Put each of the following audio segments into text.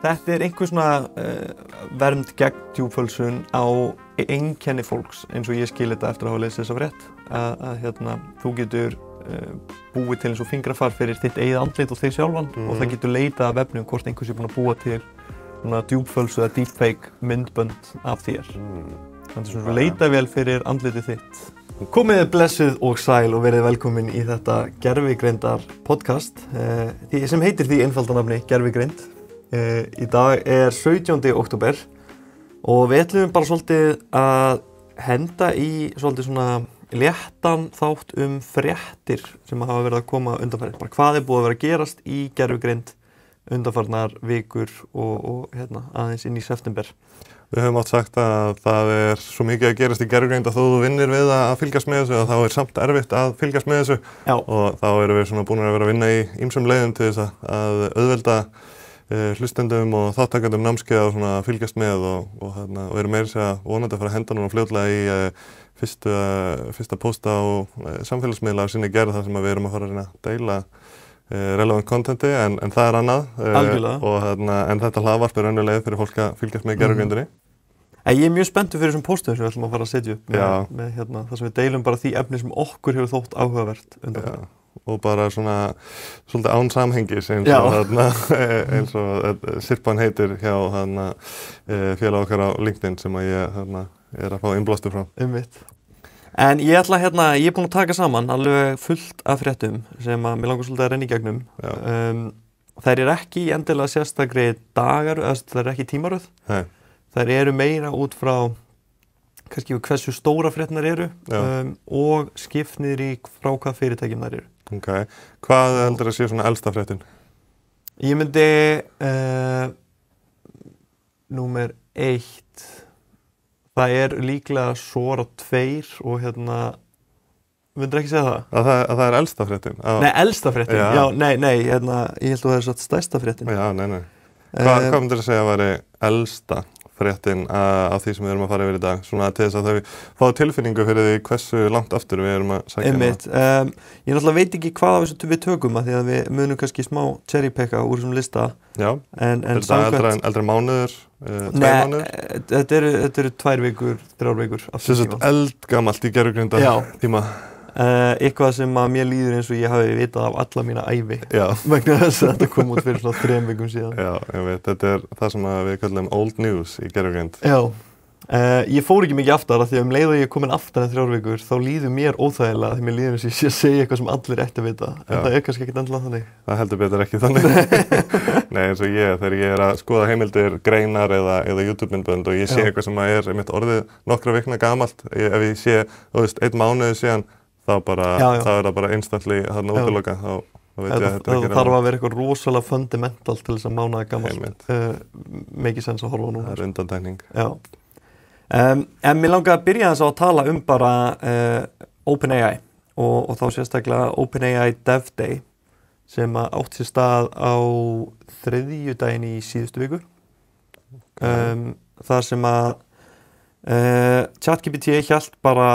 Þetta einhver svona vernd gegn djúpfölsun á einkenni fólks eins og ég skil þetta eftir að hafa lesið þessa frétt að þú getur búið til eins og fingrafar fyrir þitt eigið andlit og þig sjálfan og það getur leitað af vefnum hvort einhver sé búinn að búa til svona djúpfölsu eða deepfake myndbönd af þér. Þannig svona leitavél fyrir andlitið þitt. Komið blessuð og sæl og verið velkomin í þetta gervigreindar podcast sem heitir því einfalda nafni gervigreind. Í dag 17. október og við ætlum bara svolítið að henda í svolítið svona léttan þátt fréttir sem hafa verið að koma undanfarið. Bara hvað búið að vera að gerast í gervigreind undanfarnar vikur og aðeins inn í september. Við höfum átt sagt að það svo mikið að gerast í gervigreind að þó þú vinnir við að fylgjast með þessu að þá samt erfitt að fylgjast með þessu. Já. Og þá erum við svona búin að vera að vinna í ýmsum leiðum til þess að auðvelda hlustendum og þáttakendum námskeiða og svona fylgjast með og erum meira sér að vonandi að fara að henda núna fljótlega í fyrsta pósta á samfélagsmiðla af sinni gerð þar sem við erum að fara að reyna að deila relevant contenti en það annað. Algjörlega. En þetta hlaðvarp önnur leið fyrir fólk að fylgjast með gervigreindinni. Ég mjög spenntur fyrir þessum póstum sem við ætlum að fara að setja upp með þar sem við deilum bara því efni sem okkur hefur þótt áhugavert undanfarið. Og bara svona svolítið án samhengis eins og Sirpan heitir hjá félag okkar á LinkedIn sem að ég að fá innblástur frá. En ég ég búinn að taka saman alveg fullt af fréttum sem að mér langar svolítið að renna í gegnum. Þær ekki endilega sérstakri dagar, þær ekki tímaröð. Nei. Þær meira út frá kannski hversu stóra fréttirnar eru og skipt niður í frá hvað fyrirtækjum þær eru. Okay. Hvað heldur að sé svona elsta fréttin? Ég myndi númer 1 það líklega Sora 2 og myndir ekki segja það? Að það elsta fréttin? Nei, elsta fréttin? Já, nei, ég held að það satt stærsta fréttin. Já, nei. Hvað myndir að segja að væri elsta fréttin af því sem við erum að fara yfir í dag, svona til þess að þau fá tilfinningu fyrir því hversu langt aftur við erum að sækja hana. Ég náttúrulega veit ekki hvað af þessu við tökum að því að við munum kannski smá cherrypicka úr þessum lista. Já, er þetta eldri mánuður, 2 mánuður? Þetta eru 2 vikur, 3 vikur. Þessi eldgamalt í gervigreinda tíma. Eitthvað sem að mér líður eins og ég hafi vitað af alla mína ævi vegna þess að þetta kom út fyrir svona 3 vikum síðan. Já, ég veit, þetta það sem við kallum old news í gervigreind. Já, ég fór ekki mikið aftar af því að leið og ég komin aftar en 3 vikur þá líður mér óþægilega því mér líður eins og ég sé að segja eitthvað sem allir ætti að vita en það kannski ekkert endilega þannig. Það heldur betur ekki þannig. Nei, eins og þegar ég að skoða heimildir, greinar eða YouTube-myndbönd og ég sé eitthvað sem mitt orðið nokkra vikna gamalt, ef ég sé, þú veist, 1 mánuð síðan þá það bara instantly útiloka þá veit ég að þetta það þarf að vera eitthvað rosalega fundamental til þess að mánaða gamalt make sense að horfa núna. Það undantekning. Já. En mér langaði að byrja þess að tala bara OpenAI og þá sérstaklega OpenAI Dev Day sem átt sér stað á þriðjudaginn í síðustu viku. Þar sem að ChatGPT hélt bara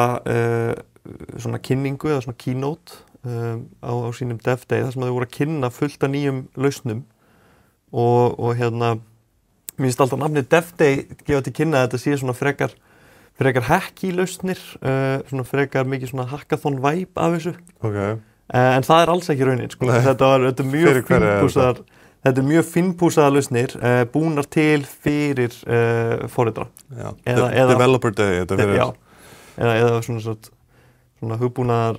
svona kynningu eða svona keynote á sínum Dev Day þar sem þau voru að kynna fullt af nýjum lausnum og mér finnst alltaf nafnið Dev Day gefa til kynna að þetta sé svona frekar hacky lausnir svona frekar mikið svona hackathon vibe af þessu. Okay. En það alls ekki raunin sko. Þetta mjög fínpúsaða lausnir búnar til fyrir foreldra. Já, developer day þetta fyrir. Já. Eða svona hugbúnaðar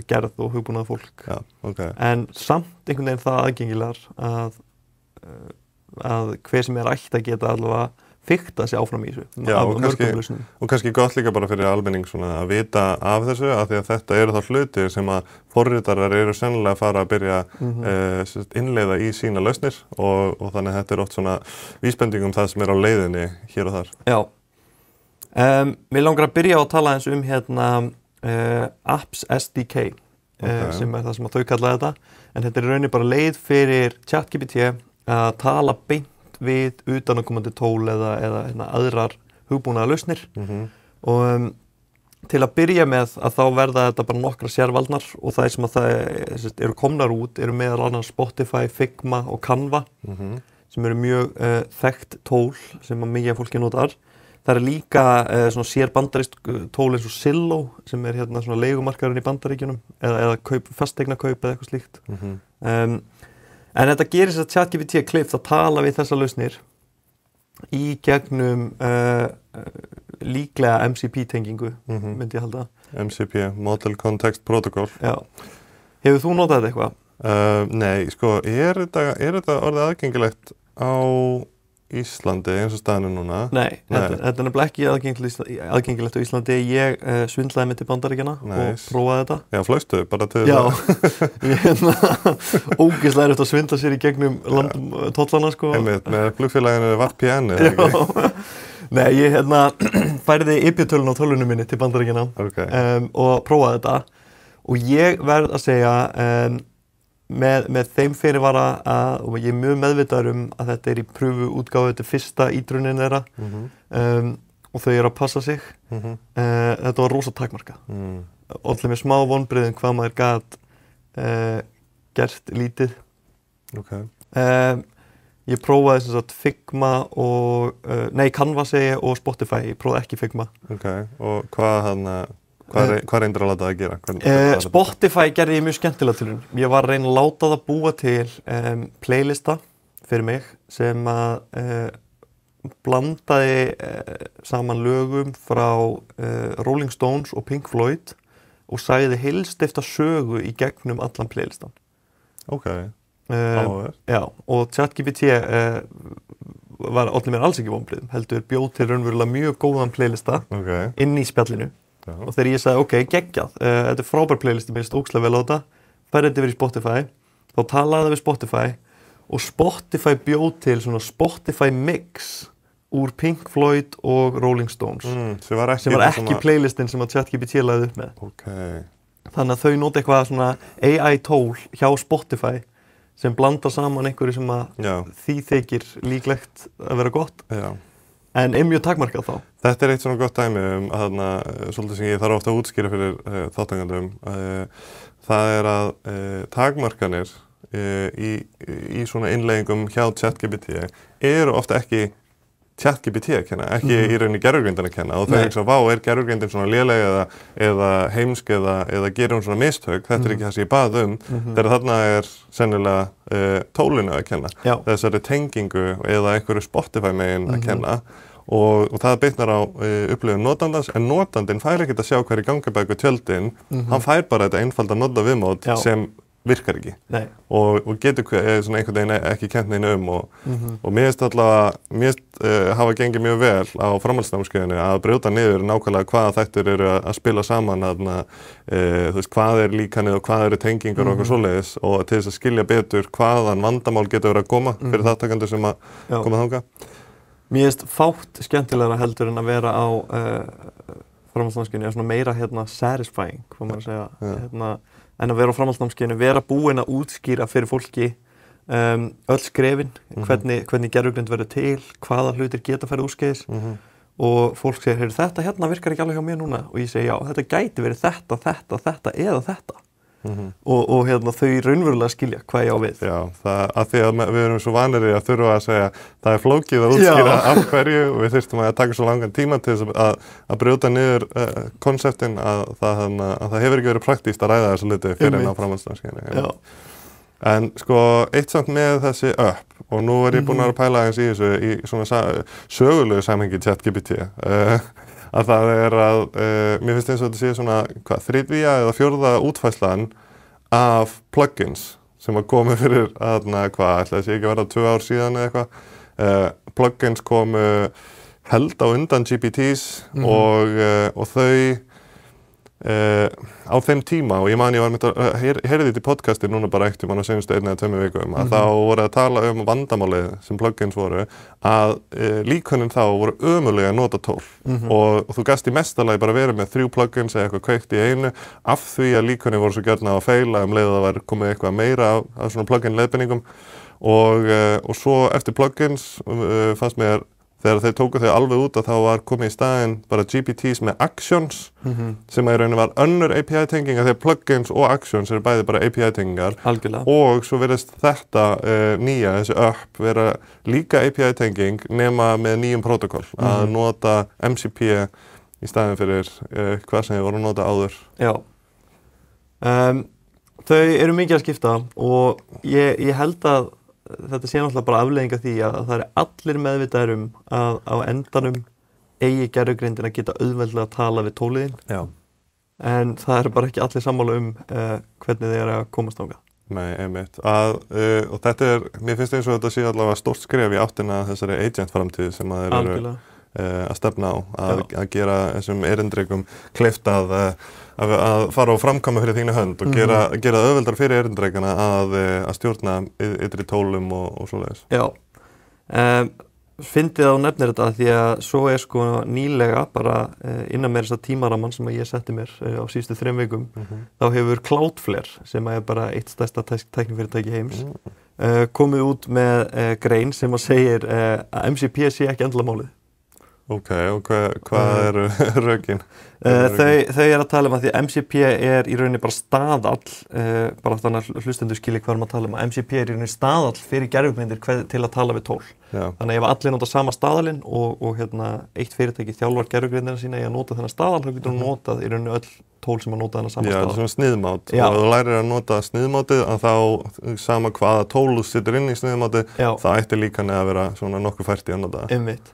gerð og hugbúnaðar fólk. Já, okay. En samt einhvern veginn það aðgengilegar að hver sem ætti að geta allavega fikta sig áfram í þessu. Já, og kannski gott líka bara fyrir almenning svona að vita af þessu af því að þetta eru þá hlutir sem að forritarar eru sennilega að fara að byrja innleiða í sína lausnir og þannig að þetta oft svona vísbending það sem á leiðinni hér og þar. Já. Mér langar að byrja á að tala eins Apps SDK sem það sem þau kalla þetta en þetta rauninni bara leið fyrir ChatGPT að tala beint við utanaðkomandi tól eða aðrar hugbúnaðar lausnir og til að byrja með að þá verða þetta bara nokkra sérvaldnar og það sem að það eru komnar út eru meðal annars Spotify, Figma og Canva sem eru mjög þekkt tól sem að mikið fólki notar. Það líka svona sér bandarískt tól eins og Zillow sem hérna svona leigumarkaðurinn í Bandaríkjunum eða fasteignakaup eða eitthvað slíkt. En þetta gerir þess að ChatGPT kleift að tala við þessar lausnir í gegnum líklega MCP-tengingu, myndi ég halda. MCP, Model Context Protocol. Já. Hefur þú notað þetta eitthvað? Nei, sko, er þetta orðið aðgengilegt á Íslandi eins og staðinu núna? Nei. Þetta er nefnilega ekki aðgengilegt á Íslandi. Ég svindlaði mig til Bandaríkjanna og prófaði þetta. Já, flaustu bara til Já, ég ógeðslega erfitt að svindla sér í gegnum tollana, sko. Einmitt, með flugfélaginu VPN, eða ekki? Nei, ég færði IP-tölun á tölvunum minni til Bandaríkjanna og prófaði þetta. Og ég verð að segja með þeim fyrirvara og ég mjög meðvitaður að þetta í pröfu útgáfu, þetta fyrsta ídrunin þeirra og þau að passa sig. Þetta var rosa takmarkað. Allir með smá vonbrigðum hvað maður gat gert lítið. Ég prófaði sem sagt Figma og, Canva segi ég og Spotify, ég prófaði ekki Figma. Og hvað reyndir að láta það að gera? Spotify gerði ég mjög skemmtilega til hún. Ég var að reyna að láta það búa til playlista fyrir mig sem að blandaði saman lögum frá Rolling Stones og Pink Floyd og sagði heilstifta sögu í gegnum allan playlistan. Já, og ChatGPT olli mér alls ekki vonbrigðum, heldur bjóð til raunverulega mjög góðan playlista inn í spjallinu. Og þegar ég sagði, geggjað, þetta frábær playlisti, mér finnst ógeðslega vel á þetta, færði þetta yfir í Spotify, þá talaði það við Spotify og Spotify bjóð til svona Spotify mix úr Pink Floyd og Rolling Stones, sem var ekki playlistin sem að ChatGPT lagði upp með. Þannig að þau nota eitthvað svona AI-tól hjá Spotify sem blandar saman einhverju sem að því þykir líklegt að vera gott. En mjög takmarkað þá. Þetta eitt svona gott dæmi svolítið sem ég þarf ofta að útskýra fyrir þátttakendum. Það að takmarkanir í svona innleggingum hjá ChatGPT eru ofta ekki ChatGPT að kenna, ekki í rauninni gervigreindin að kenna og þau hugsa, gervigreindin svona léleg eða heimsk eða gerir hún svona mistök, þetta ekki það sem ég bað þegar þarna sennilega tólinu að kenna, þessari tengingu eða einhverju Spotify megin að kenna og það bitnar á upplifun notandans, en notandinn fær ekkert að sjá hverju gangi bak við tjöldin, hann fær bara þetta einfalda notaviðmót sem virkar ekki og getur svona einhvern veginn ekki kennt neina og mér finnst hafa gengið mjög vel á framhaldsnámskeiðinu að brjóta niður nákvæmlega hvaða þættir eru að spila saman þú veist, hvað líkanið og hvað eru tengingar og eitthvað svoleiðis og til þess að skilja betur hvaðan vandamál getur verið að koma fyrir þátttakendur sem að koma þangað. Mér finnst fátt skemmtilegra heldur en að vera á framhaldsnámskeiðinu svona meira satisfying, hvað maður að segja, en að vera á framhaldsnámskeiðinu, vera búin að útskýra fyrir fólki öll skrefin, hvernig gervigreind verður til, hvaða hlutir geta farið úrskeiðis og fólk segir, þetta virkar ekki alveg hjá mér núna og ég segi, já, þetta gæti verið þetta eða þetta og þau raunverulega skilja hvað ég á við. Já, af því að við erum svo vanir að þurfa að segja það er flókið að útskýra af hverju og við þurftum að taka svo langan tíma til þess að brjóta niður konseptin að það hefur ekki verið praktískt að ræða þessu hluti fyrir en á framhaldsnámskeiðinu. En sko, eitt samt með þessi upp og nú er ég búinn að pæla aðeins í þessu í svona sögulegu samhengi ChatGPT að það mér finnst eins og þetta sé svona, þriðja eða fjórða útfærslan af plugins sem að komu fyrir, ætlaði sé ekki að verða 2 ár síðan eða eitthvað. Plugins komu held á undan GPTs og þau á þeim tíma, og ég var með að heyrði þetta í podcasti núna bara eitt á seinustu 1 eða 2 vikum, að þá voru að tala vandamálið sem plugins voru, að líkönin þá voru ömurlega að nota tól og þú gast í mestalagi bara verið með 3 plugins eða eitthvað kveikt í einu af því að líkönin voru svo gjörna að feila leið að það var komið eitthvað meira af svona plugin leiðbeiningum og svo eftir plugins fannst mér þegar þeir tóku þau alveg út að þá var komið í staðinn bara GPTs með actions sem að í rauninni var önnur API-tenging þegar plugins og actions eru bæði bara API-tengingar og svo virðist þetta nýja, þessi upp vera líka API-tenging nema með nýjum protokoll að nota MCP í staðinn fyrir hvað sem þið voru að nota áður. Já. Þau eru mikið að skipta og ég held að þetta sé náttúrulega bara afleiðing af því að það eru allir meðvitaðir að á endanum eigi gervigreindin að geta auðveldlega að tala við tóliðin. Já. En það eru bara ekki allir sammála hvernig þeir eru að komast þangað. Nei, einmitt. Og þetta mér finnst eins og þetta sé allavega stórt skref í áttina þessari agent-framtíð sem að þeir eru að stefna á, að gera þessum erindrekum kleift að fara og framkvæma fyrir þína hönd og gera það auðveldar fyrir erindrekana að stjórna ytri tólum og svoleiðis. Já. Fyndið á nefnir þetta því að svo sko nýlega bara innan með þessa tímaraman sem ég setti mér á síðustu 3 vikum þá hefur Cloudflare sem er bara eitt stærsta tæknifyrirtæki heims komið út með grein sem að segir að MCP sé ekki endilega málið. Ok, og hvað eru rökin? Þau að tala að því að MCP í rauninni bara staðall, bara þannig að hlustendur skilji hvað að tala að MCP í rauninni staðall fyrir gervigmyndir til að tala við tól. Já. Þannig að ef allir nota sama staðalinn og eitt fyrirtæki þjálfar gervigmyndina sína í að nota þennan staðall, þá getur hún notað í rauninni öll tól sem að nota þennan sama staðall. Já, svona sniðmát. Og ef þú lærir að nota sniðmátið, að þá sama hvaða tól þú situr inn í sniðmátið, það ætti líka að vera svona nokkuð fært í að nota það. Einmitt.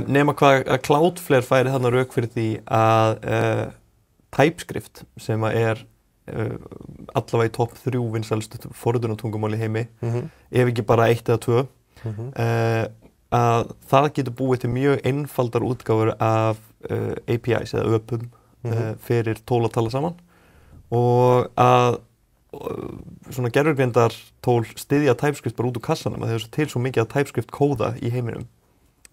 Nema hvað að Cloudflare færi þarna rök fyrir því að TypeScript sem að allavega í topp 3 vinsælustu forritunartungumál í heimi, ef ekki bara 1 eða 2, að það getur búið til mjög einfaldar útgáfur af APIs eða öpum fyrir tól að tala saman og að svona gervigreindartól styðja TypeScript bara út úr kassanum að það til svo mikið að TypeScript kóða í heiminum.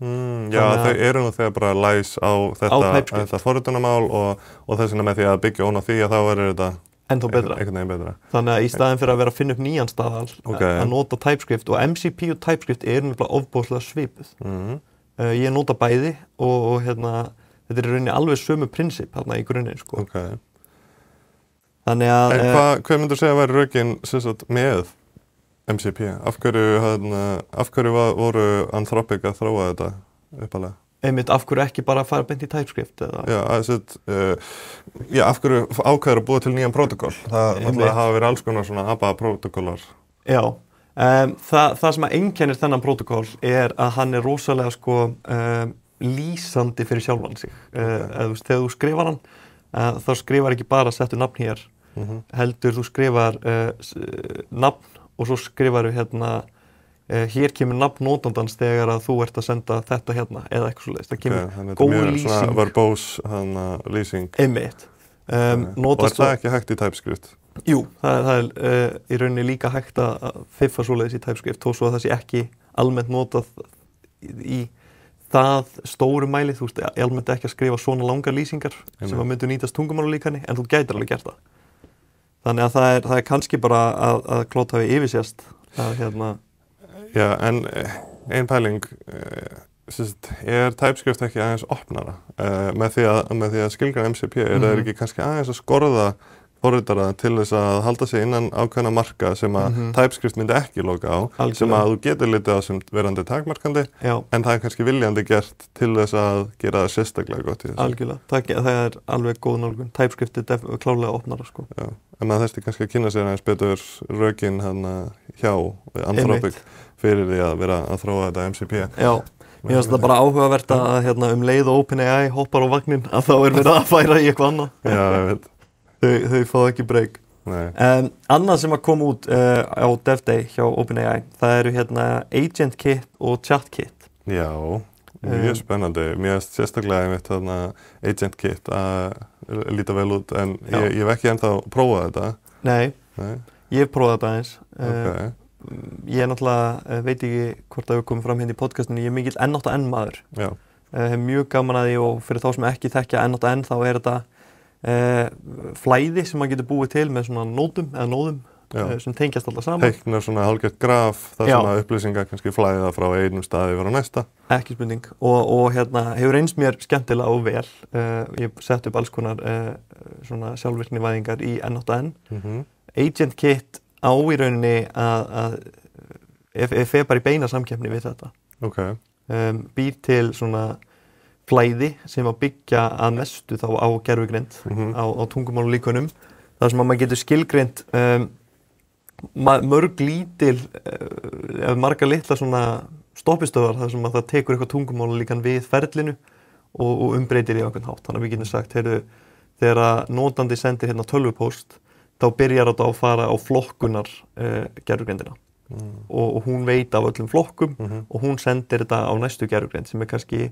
Já, þau eru nú þegar bara læs á þetta forritunarmál og þess vegna með því að byggja ón á því að þá verður þetta einhvern veginn betra. Þannig að í staðinn fyrir að vera að finna upp nýjan staðal að nota TypeScript og MCP og TypeScript nefnilega ofboðslega svipuð. Ég nota bæði og þetta í rauninni alveg sömu prinsip þarna í grunninn sko. Þannig að En hvað myndur segja að væri rökin með MCP? Af hverju voru Anthropic að þróa þetta uppalega? Einmitt, af hverju ekki bara að fara beint í TypeScript? Eða? Af hverju ákveður að búa til nýjan protokoll? Það hafa verið alls konar svona ABA-protokollar. Já, það sem að einkennir þennan protokoll að hann rosalega sko lýsandi fyrir sjálfan sig. Þegar þú skrifar hann, þá skrifar ekki bara settu nafn hér, heldur þú skrifar nafn og svo skrifaru hér kemur nafn notandans þegar að þú ert að senda þetta eða eitthvað svoleiðis. Það kemur góð lýsing. Svona verbose lýsing. Einmitt. Og það ekki hægt í TypeScript? Jú, það í rauninni líka hægt að fiffa svoleiðis í TypeScript þó svo að það sé ekki almennt notað í það stóru mæli. Þú veist, almennt ekki að skrifa svona langar lýsingar sem að myndu nýtast tungumálulíkani en þú gætir alveg gert það. Þannig að það er kannski bara að Claude hafi yfirsést að Já, en ein pæling, TypeScript ekki aðeins opnara? Með því að skilgreina MCP, það ekki kannski aðeins að skorða forritara til þess að halda sig innan ákveðna marka sem að TypeScript myndi ekki loka á, sem að þú getur litið á sem verandi takmarkandi, en það er kannski viljandi gert til þess að gera það sérstaklega gott í þessu. Algjörlega, það er alveg góð nálgun. TypeScript er klárlega opnara sko. Já, en maður þurfti kannski að kynna sér aðeins betur rökin hjá Anthropic fyrir því að vera að þróa þetta MCP. Já. Mér finnst það bara áhugavert að leið og OpenAI hoppar á vagnin að þá verið að færa í eitthvað annað. Já, ég veit. Þau fá ekki breyk. Annað sem að koma út á DevDay hjá OpenAI, það eru AgentKit og ChatKit. Já, mjög spennandi. Mér finnst sérstaklega einmitt AgentKit að líta vel út, en ég hef ekki ennþá prófað þetta. Nei, ég hef prófað þetta aðeins. Ég náttúrulega veit ekki hvort það hefur komið fram hérna í podcastinu, ég mikill N8N maður. Hef mjög gaman að því og fyrir þá sem ekki þekkja N8N þá þetta flæði sem maður getur búið til með svona nótum eða nóðum sem tengjast alltaf saman. Teiknar svona hálfgert graf þar sem að upplýsingar kannski flæða frá einum staði yfir á næsta. Ekki spurning og hefur reynst mér skemmtilega og vel. Ég sett upp alls konar svona sjálfvirknivæðingar í N8N. Agent Kit á í rauninni að fer bara í beina samkeppni við þetta. Býr til svona flæði sem að byggja að mestu þá á gervigreind á tungumálulíkunum. Það sem að maður getur skilgreint mörg lítil, marga litla svona stoppistöðvar þar sem að það tekur eitthvað tungumálulíkan við ferlinu og umbreytir í einhvern hátt. Þannig að við getum sagt, þegar að notandi sendir hérna tölvupóst, þá byrjar þetta að fara á flokkunar gervigreindina. Og hún veit af öllum flokkum og hún sendir þetta á næstu gervigreind sem kannski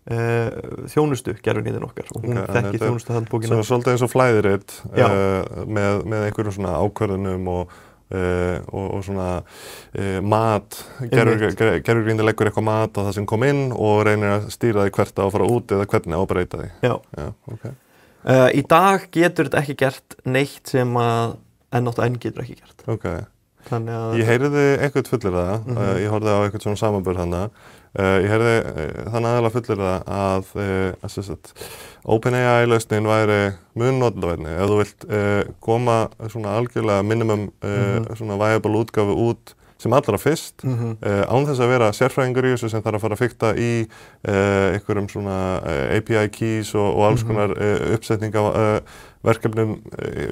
þjónustu gervigreindin okkar og hún þekkir þjónustu handbókina. Svolítið eins og flæðirit með einhverjum svona ákvörðunum og svona mat, gervigreindin leggur eitthvað mat á það sem kom inn og reynir að stýra því hvert að fara út eða hvernig að breyta því. Í dag getur þetta ekki gert neitt sem að N8N getur ekki gert. Ég heyrði eitthvað fullyrða, ég horfði á eitthvað svona samanburð hana. Ég heyrði þannig aðalega fullyrða að OpenAI lausnin væri mun notendavænni. Ef þú vilt koma svona algjörlega minimum svona viable útgáfu út sem allra fyrst, án þess að vera sérfræðingur í þessu sem þarf að fara að fikta í einhverjum svona API keys og alls konar uppsetninga verkefnum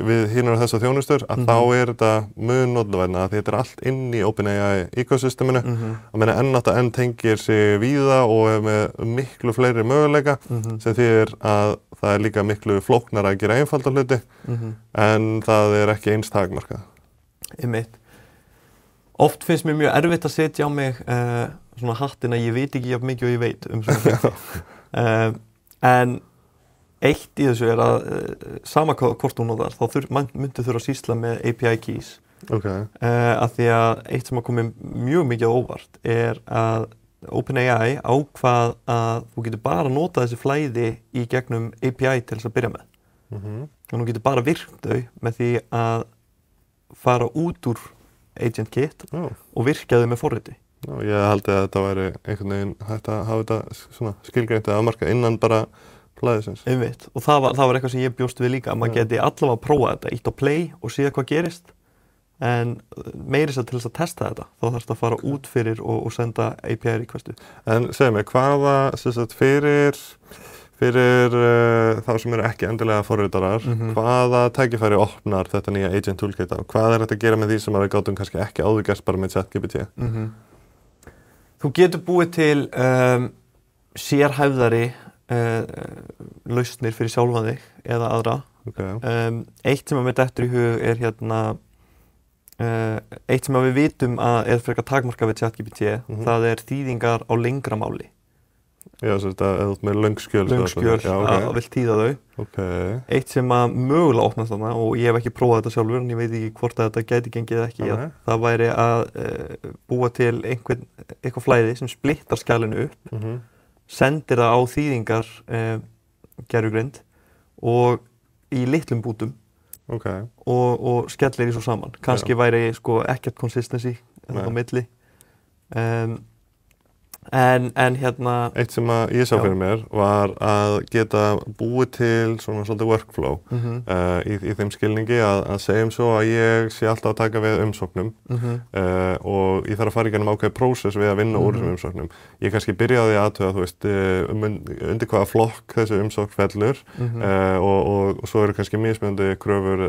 við hinar þessa þjónustur, að þá þetta mun notendavænna því þetta allt inn í OpenAI ekosysteminu. Að meina N8N tengir sig víða og er með miklu fleiri möguleika sem þýðir að það líka miklu flóknara að gera einfalda hluti en það ekki eins takmarkað. Einmitt. Oft finnst mér mjög erfitt að setja á mig svona hattin að ég veit ekki jafn mikið og ég veit svona hluti. En eitt í þessu að sama hvort þú notar, þá myndi þurfa að sýsla með API keys. Af því að eitt sem að komi mjög mikið óvart að OpenAI ákvað að þú getur bara nota þessi flæði í gegnum API til þess að byrja með. Og þú getur bara virkt þau með því að fara út úr Agent Kit og virka þau með forriti. Ég haldi að þetta væri einhvern veginn hægt að hafa þetta svona skilgreint eða afmarka innan bara flæðisins. Einmitt. Og það var eitthvað sem ég bjóst við líka, að maður geti allavega að prófa þetta, ítt á play og síða hvað gerist. En meira til þess að testa þetta, þá þarfst að fara út fyrir og senda API requestu. En segðu mig, hvaða fyrir þá sem eru ekki endilega forritarar, hvaða tækifæri opnar þetta nýja Agent Toolkit á? Hvað þetta að gera með því sem við gátum kannski ekki áður gert bara með ChatGPT? Þú getur búið til sérhæfðari lausnir fyrir sjálfan þig eða aðra. Eitt sem mér dettur í hug eitt sem við vitum að frekar takmarkað við ChatGPT, það þýðingar á lengra máli. Já, þetta ef með löngskjöl að vill tíða þau. Eitt sem að mögulega opnast þarna, og ég hef ekki prófað þetta sjálfur en ég veit ekki hvort að þetta gæti gengið eða ekki, það væri að búa til eitthvað flæði sem splittar skjalinu upp, sendir það á þýðingar gervigreind og í litlum bútum og skellir í svo saman. Kannski væri ekkert consistency á milli. En eitt sem ég sá fyrir mér var að geta búið til svona svolítið workflow í þeim skilningi að segjum svo að ég sé alltaf að taka við umsóknum og ég þarf að fara í gegnum ákveðið prósess við að vinna úr þessum umsóknum. Ég kannski byrjaði að athuga, þú veist, undir hvaða flokk þessi umsókn fellur og svo eru kannski mismunandi kröfur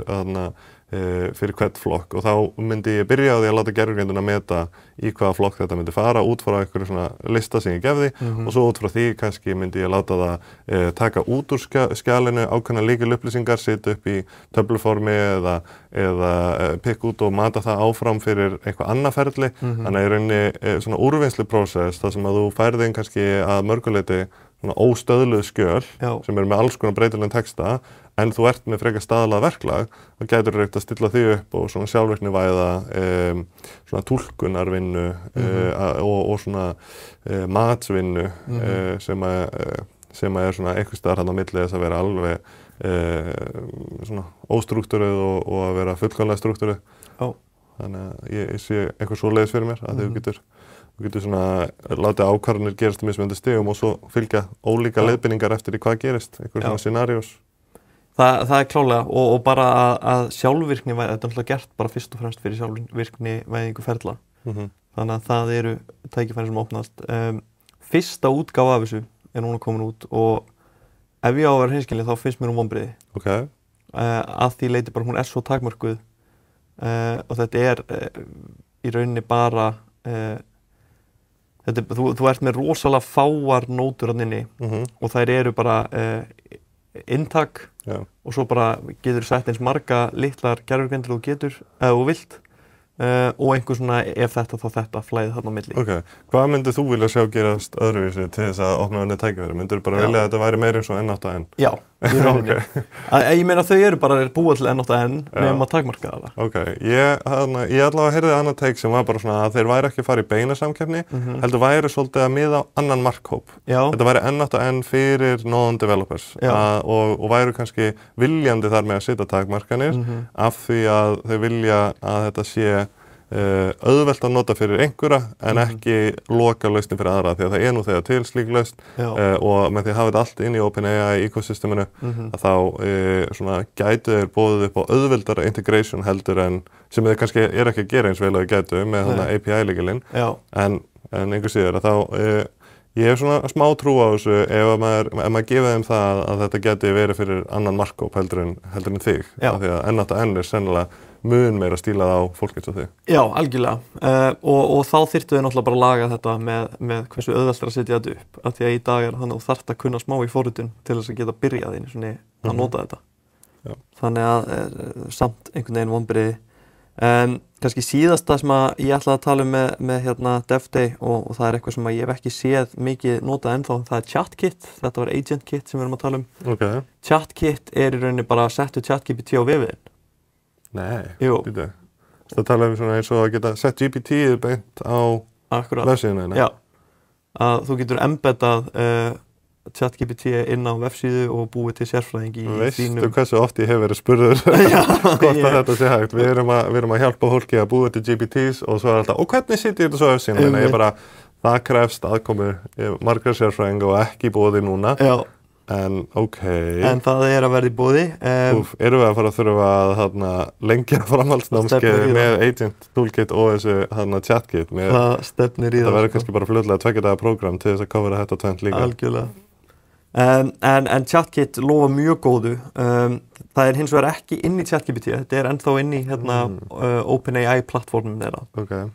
fyrir hvert flokk og þá myndi ég byrja á því að láta gervigreindina meta í hvaða flokk þetta myndi fara út frá einhverju svona lista sem ég gefði og svo út frá því kannski myndi ég láta það taka út úr skjalinu ákveðnar lykilupplýsingar, setja upp í töfluformi eða pikka út og mata það áfram fyrir eitthvað annað ferli. Þannig að í rauninni svona úrvinnsluprósess þar sem að þú færði inn kannski að mörguleyti svona óstöðluð skjöl sem eru með alls konar breytilegum texta en þú ert með frekar staðlað verklag og gætur reynt að stilla því upp og svona sjálfvirknivæða svona túlkunarvinnu og svona matsvinnu sem svona einhvers staðar þarna á milli þess að vera alveg svona óstruktúruð og að vera fullkomlega struktúruð. þannig að ég sé eitthvað svoleiðis fyrir mér að þú getur svona látið ákvarðanir gerast í mismunandi stigum og svo fylgja ólíka leiðbeiningar eftir í hvað gerist, einhver svona scenarios. Það klálega og bara að sjálfvirkni, þetta er náttúrulega gert bara fyrst og fremst fyrir sjálfvirkni væðingu ferla. Þannig að það eru tækifæri sem opnast. Fyrsta útgáfa af þessu núna komin út og ef ég á að vera hreinskilinn þá finnst mér hún vonbrigði. Okay. Að því leyti bara hún svo takmörkuð og þetta í rauninni bara þú ert með rosalega fáar nótur þarna inni og þær eru bara inntak og svo bara getur sett eins marga litlar gervigreindir þú getur eða þú vilt og einhver svona ef þetta þá þetta flæði þarna á milli. Okay. Hvað myndir þú vilja sjá gerast öðruvísi til þess að opna henni tækifæri? Myndir þú bara vilja að þetta væri meira eins og N8N? Já, í rauninni. Ég meina þau eru bara búið til N8N nema takmarka það. Ok, ég allavega heyrði annað take sem var bara svona að þeir væri ekki að fara í beina samkeppni, heldur væri svolítið að miða á annan markhóp. Þetta væri N8N fyrir non-developers og væri kannski viljandi þar með að setja takmarkanir af því að þau vilja að þetta sé auðvelt að nota fyrir einhverja en ekki loka lausnin fyrir aðra því að það nú þegar til slík lausn og með því að hafa þetta allt inn í OpenAI ekosysteminu að þá svona gætu þeir boðið upp á auðveldara integration heldur en sem þeir kannski ekki að gera eins vel að þau gætu með þarna API-lykilinn en einhver síður að þá ég hef svona smá trú á þessu ef maður gefið þeim það að þetta geti verið fyrir annan markhóp heldur en þig af því að N8N sennilega mun meira stílað á fólk eins og þig. Já, algjörlega. Og þá þyrftu þau náttúrulega bara að laga þetta með hversu auðvelt að setja þetta upp. Af því að í dag þannig að þú þarft að kunna smá í forritun til þess að geta byrjað einu svona að nota þetta. Þannig að samt einhvern veginn vonbrigði. Kannski síðasta sem ég ætlaði að tala með DevDay og það eitthvað sem ég hef ekki séð mikið notað ennþá, það ChatKit. Þetta var AgentKit sem við erum að tala um. Okay. ChatKit í rauninni bara að setja ChatGPT á vefinn. Nei, býtu. Það tala svona eins og að geta sett GPT beint á vefsíðuna hérna. Já, að þú getur embeddað ChatGPT inn á vefsíðu og búið til sérfræðing í þínum. Veistu hversu oft ég hef verið spurður hvort að þetta sé hægt. Við erum að hjálpa fólki að búið til GPTs og svo alltaf, og hvernig sittir þetta svo á vefsíðuna? Þannig ég bara, það krefst aðkomu margra sérfræðinga og ekki búið núna. Já. En en það að verða í boði. Erum við að fara að þurfa að lengja framhaldsnámskeið með Agent Toolkit og þessu ChatKit? Það stefnir í það. Það verður kannski bara fljótlega 2 daga prógram til þess að covera þetta tvennt líka. Algjörlega. En ChatKit lofa mjög góðu. Það hins vegar ekki inn í ChatGPT, þetta ennþá inn í OpenAI plattformum þeirra. Okay.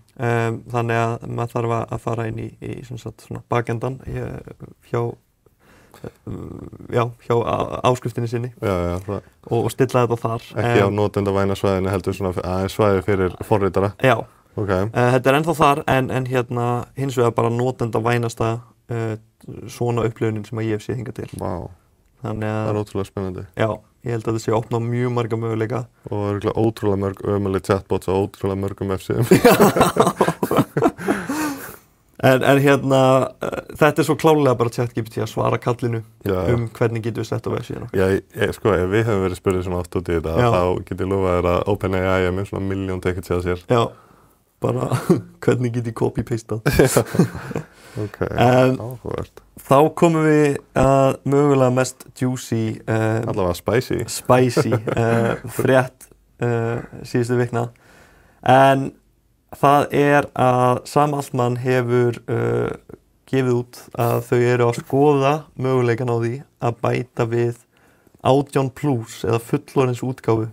Þannig að maður þarf að fara inn í svona bakendan hjá áskriftinni sinni og stilla þetta þar. Ekki á notendavæna svæðinu heldur svona svæði fyrir forritara. Já, okay. Þetta ennþá þar en hins vegar bara notendavænasta svona upplifunin sem ég hef séð hingað til. Vá, það er ótrúlega spennandi. Já, ég held að þetta sé að opna mjög marga möguleika. Og ótrúlega mörg ömuleg chatbots og ótrúlega mörgum F-síðum. En þetta svo klárlega bara ChatGPT að svara kallinu hvernig getum við sett á vefsíðuna. Já, sko, ef við hefum verið spurðið svona oft út í þetta, þá get ég lofað þér að OpenAI með svona 1 milljón tickets hjá sér. Já, bara hvernig get ég copy-pastað. Ok, áhugavert. Þá komum við að mögulega mest juicy, allavega spicy frétt síðustu vikna. En það að Sam Altman hefur gefið út að þau eru að skoða möguleikan á því að bæta við 18+ eða fullorðins útgáfu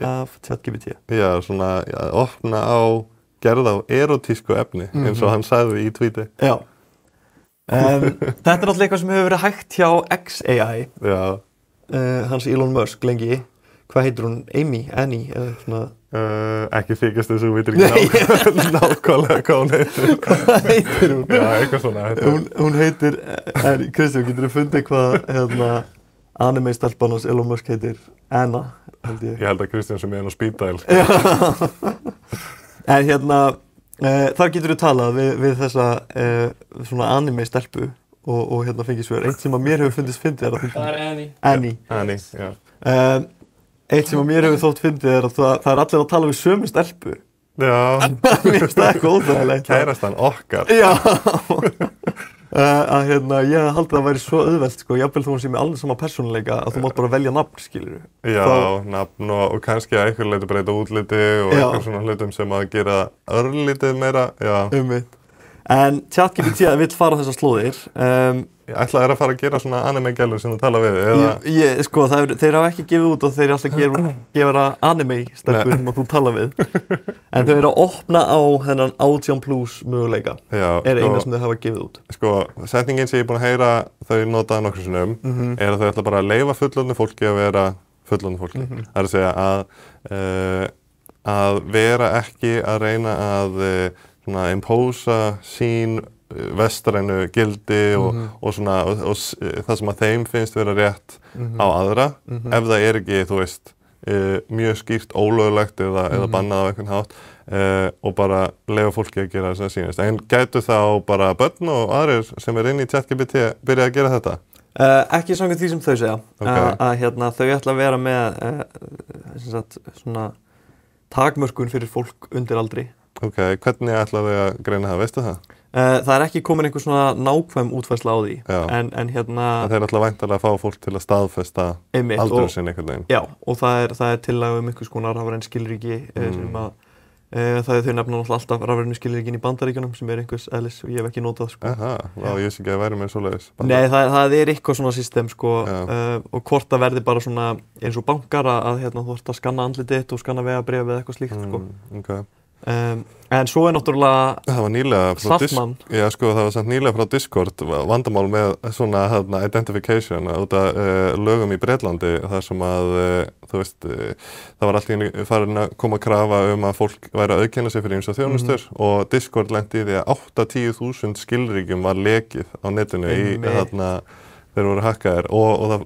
af ChatGPT. Já, svona opna á gerð á erotísku efni eins og hann sagði í tweeti. Já. Þetta náttúrulega eitthvað sem hefur verið hægt hjá xAI. Já. Hans Elon Musk lengi. Hvað heitir hún? Annie eða svona? Ekki þykjast þess að þú veitir ekki nákvæmlega hvað hún heitir. Hvað heitir hún? Já, eitthvað svona heitir hún. Hún heitir, Kristján, getur þú fundið hvað anime-stelpan hans Elon Musk heitir? Anna, held ég. Ég held að Kristján sem á Speed-dial. En þar getur þú talað við þessa svona anime-stelpu og fengið svör. Eitt sem að mér hefur fundist fyndið að það Annie. Annie, já. Eitt sem að mér hefur þótt fyndið að það allir að tala við sömu stelpu Já. Mér finnst það eitthvað óþægilegt. Kærastan okkar. Já. Að ég haldi það væri svo auðvelt, sko, jafnvel þú sé með alveg sama persónuleika að þú mátt bara velja nafn, skilurðu. Já, nafn og kannski að einhver leiti breyta útliti og einhver svona hlutum sem að gera örlítið meira, já. En ChatGPT vill fara á þessar slóðir. Ég ætlaði að fara að gera svona anime-gælur sem þú tala við, eða? Sko, þeir hafa ekki gefið út og þeir alltaf gefa anime-stelpur sem þú tala við. En þau eru að opna á þennan 18+ möguleika. Eina sem þau hafa gefið út. Sko, setningin sem ég er búin að heyra þau notaða nokkrum sinnum að þau ætla bara að leyfa fullorðnu fólki að vera fullorðnu fólki. Það er að segja að vera ekki að reyna að svona impósa sín vestrænu gildi og það sem að þeim finnst vera rétt á aðra ef það er ekki, þú veist, mjög skýrt ólöglegt eða bannað á einhvern hátt og bara leyfa fólki að gera þess að sýnist. En gætu þá bara börn og aðrir sem inn í ChatGPT byrja að gera þetta? Ekki samkvæmt því sem þau segja. Þau ætla að vera með svona takmörkun fyrir fólk undir aldri. Hvernig ætla þau að greina það, veistu það? Það er ekki komin einhver svona nákvæm útfærsla á því. En þeir ætla væntanlega að fá fólk til að staðfesta aldurinn sinn einhvern veginn. Já, og það er tillaga einhvers konar rafræn skilríki sem að þau nefna náttúrulega alltaf rafrænu skilríkin í Bandaríkjunum sem einhvers eðlis og ég hef ekki notað, sko. Ég sé ekki að væri með svoleiðis. Nei, það er eitthvað svona system, sko, og hvort það verði bara svona eins og bankar að þú ert að skanna andlitið þitt og skanna vegabréf eða eitthvað slíkt, sko. En svo er náttúrulega það var nýlega það var samt nýlega frá Discord vandamál með svona identification út af lögum í Bretlandi þar sem að þú veist það var alltaf farin að koma að krafa að fólk væri að auðkenna sig fyrir ýmsar þjónustur og Discord lenti í því að 8-10.000 skilríkjum var lekið á netinu þeir voru hakkaðir og það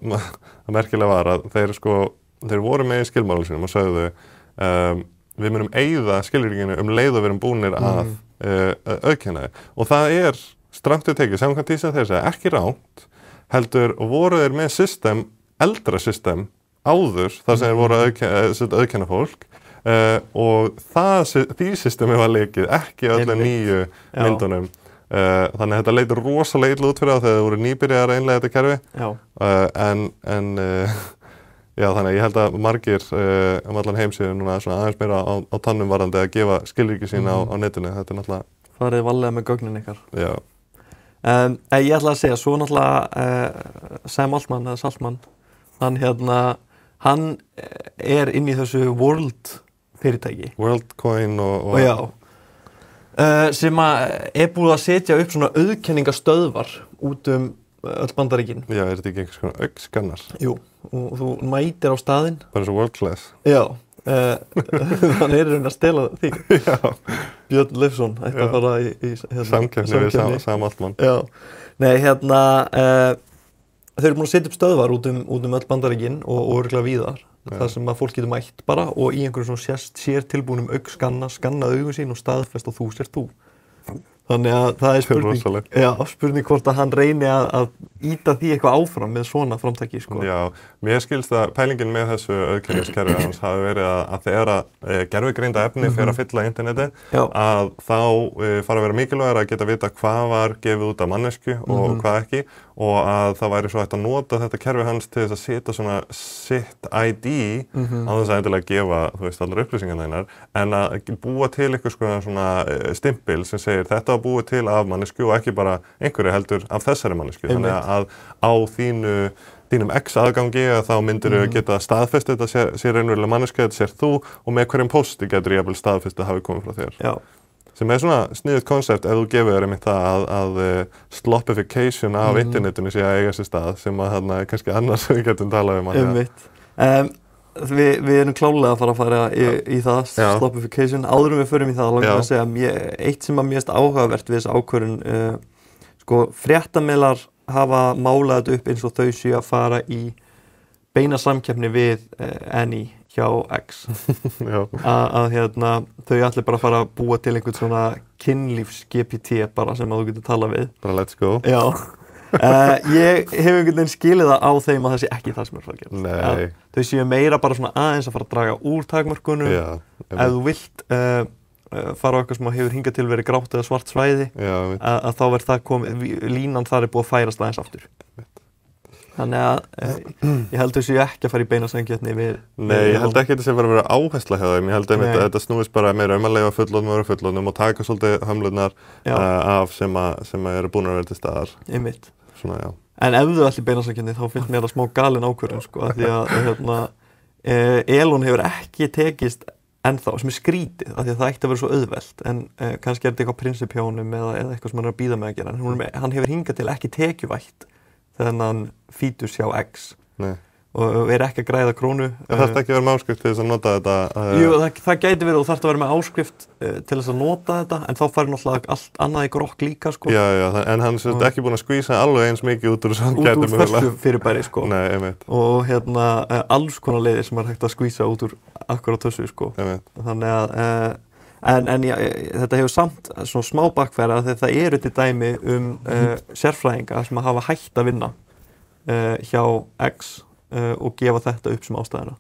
merkilega var að þeir voru með í skilmálum sínum og sögðu við munum eyða skilríkinu leið og við erum búnir að auðkenna þig. Og það er strangt tekið, samkvæmt því sem þeir segja, ekki rangt, heldur voru þeir með eldra system áður þar sem þeir voru að auðkenna fólk og því systemi var lekið, ekki öllum nýju myndunum. Þannig að þetta leit rosalega illa út fyrir það þegar þeir voru nýbyrjaðir að innleiða þetta kerfi. Já, þannig að ég held að margir allan heim séu núna svona aðeins meira á tannum varðandi að gefa skilríki sín á netinu. Þetta er náttúrulega... Farið varlega með gögnin ykkar. Já. Ég ætla að segja, svo náttúrulega Sam Altman, eða Saltman, hann er inn í þessu World fyrirtæki. WorldCoin og já. Sem er búið að setja upp svona auðkenningastöðvar út öll Bandaríkin. Já, er þetta ekki einhvers konar augskannar? Jú, og þú mætir á staðinn. Bara svo world class. Já, hann er að stela því. Já. Björn Leifsson, ætti að fara í samkeppni við Sam Altman. Já, nei, þeir eru búin að setja upp stöðvar út öll Bandaríkin og örugglega víðar. Það sem að fólk getur mætt bara og í einhverjum svona sér tilbúnum augskanna augun sín og staðfest og þú sért þú. Þannig að það er spurning hvort að hann reyni að ýta því eitthvað áfram með svona framtaki, sko. Já, mér skilst að pælingin með þessu auðkenniskerfi hans hafi verið að þegar gervigreinda efni fer að fylla interneti að þá fara að vera mikilvægur að geta vita hvað var gefið út af mannesku og hvað ekki og að það væri svo hægt að nota þetta kerfi hans til þess að setja svona sitt ID á þess að endilega gefa, þú veist, allar upplýsingarna þínar en að búa til eitthvað svona stimpil sem segir þetta var búið til af mannesku og ekki bara einhverju heldur af þessari mannesku. Þannig að á þínum X aðgangi þá myndirðu geta staðfest þetta sér raunverulega manneska, þetta sér þú og með hverjum posti getur jafnvel staðfest að hafi komið frá þér. Já. Sem er svona sniðugt konsept ef þú gefur þér einmitt það að sloppification af internetinu sé að eiga sér stað sem að þarna kannski annars við getum talað um. Einmitt. Við erum klárlega að fara í það, sloppification. Áður við förum í það, langar að segja, eitt sem að mér finnst áhugavert við þessu ákvörðun, sko, fréttamiðlar hafa málað þetta upp eins og þau séu að fara í beina samkeppni við Annie hjá X. að þau allir bara fara að búa til einhvern svona kynlífs-GPT bara sem að þú getur talað við. Bara let's go. Já. Ég hef einhvern veginn skilið það á þeim að það sé ekki það sem er að fara að gera. Nei. Þau séu meira bara svona aðeins að fara að draga úr takmörkunum. Já. Ef þú vilt fara á eitthvað sem hefur hingað til verið grátt eða svart svæði, að þá verður það komið, línan þar búið að færast aðeins aftur. Þannig að ég held þessu ekki að fara í beina samkeppni við... Nei, ég held ekki að þetta sé bara að vera áhersla hjá þeim. Ég held að þetta snúist bara meira að leyfa fullorðnum og taka svolítið hömlurnar af sem eru búin að vera til staðar. Einmitt. Svona, já. En ef þú ætli beina samkeppni þá finnst mér það smá galin ákvörðun, sko, af því að Elon hefur ekki tekist ennþá, sem skrítið, af því að það ætti að vera svo auðvelt, en kannski þetta eitthvað prinsip hjá honum eða eitthvað sem hann að bíða með að gera. En hann hefur hingað til ekki tekjuvætt þennan fítus hjá X. Nei. Og ekki að græða krónu. Það þarf ekki að vera með áskrift til þess að nota þetta? Jú, það gæti verið og þarf að vera með áskrift til þess að nota þetta, en þá fær náttúrulega allt annað í grokk líka, sko. Já, en hann er ekki búinn að skvísa alveg eins mikið út úr þessu fyrirbæri, sko. Nei, einmitt. Og alls konar leiðir sem er hægt að skvísa út úr akkurat þessu, sko. Einmitt. Þannig að þetta hefur samt svona smá bakfæra þegar það eru til dæmi sérfræðinga sem hafa hætt að vinna hjá X og gefa þetta upp sem ástæðuna.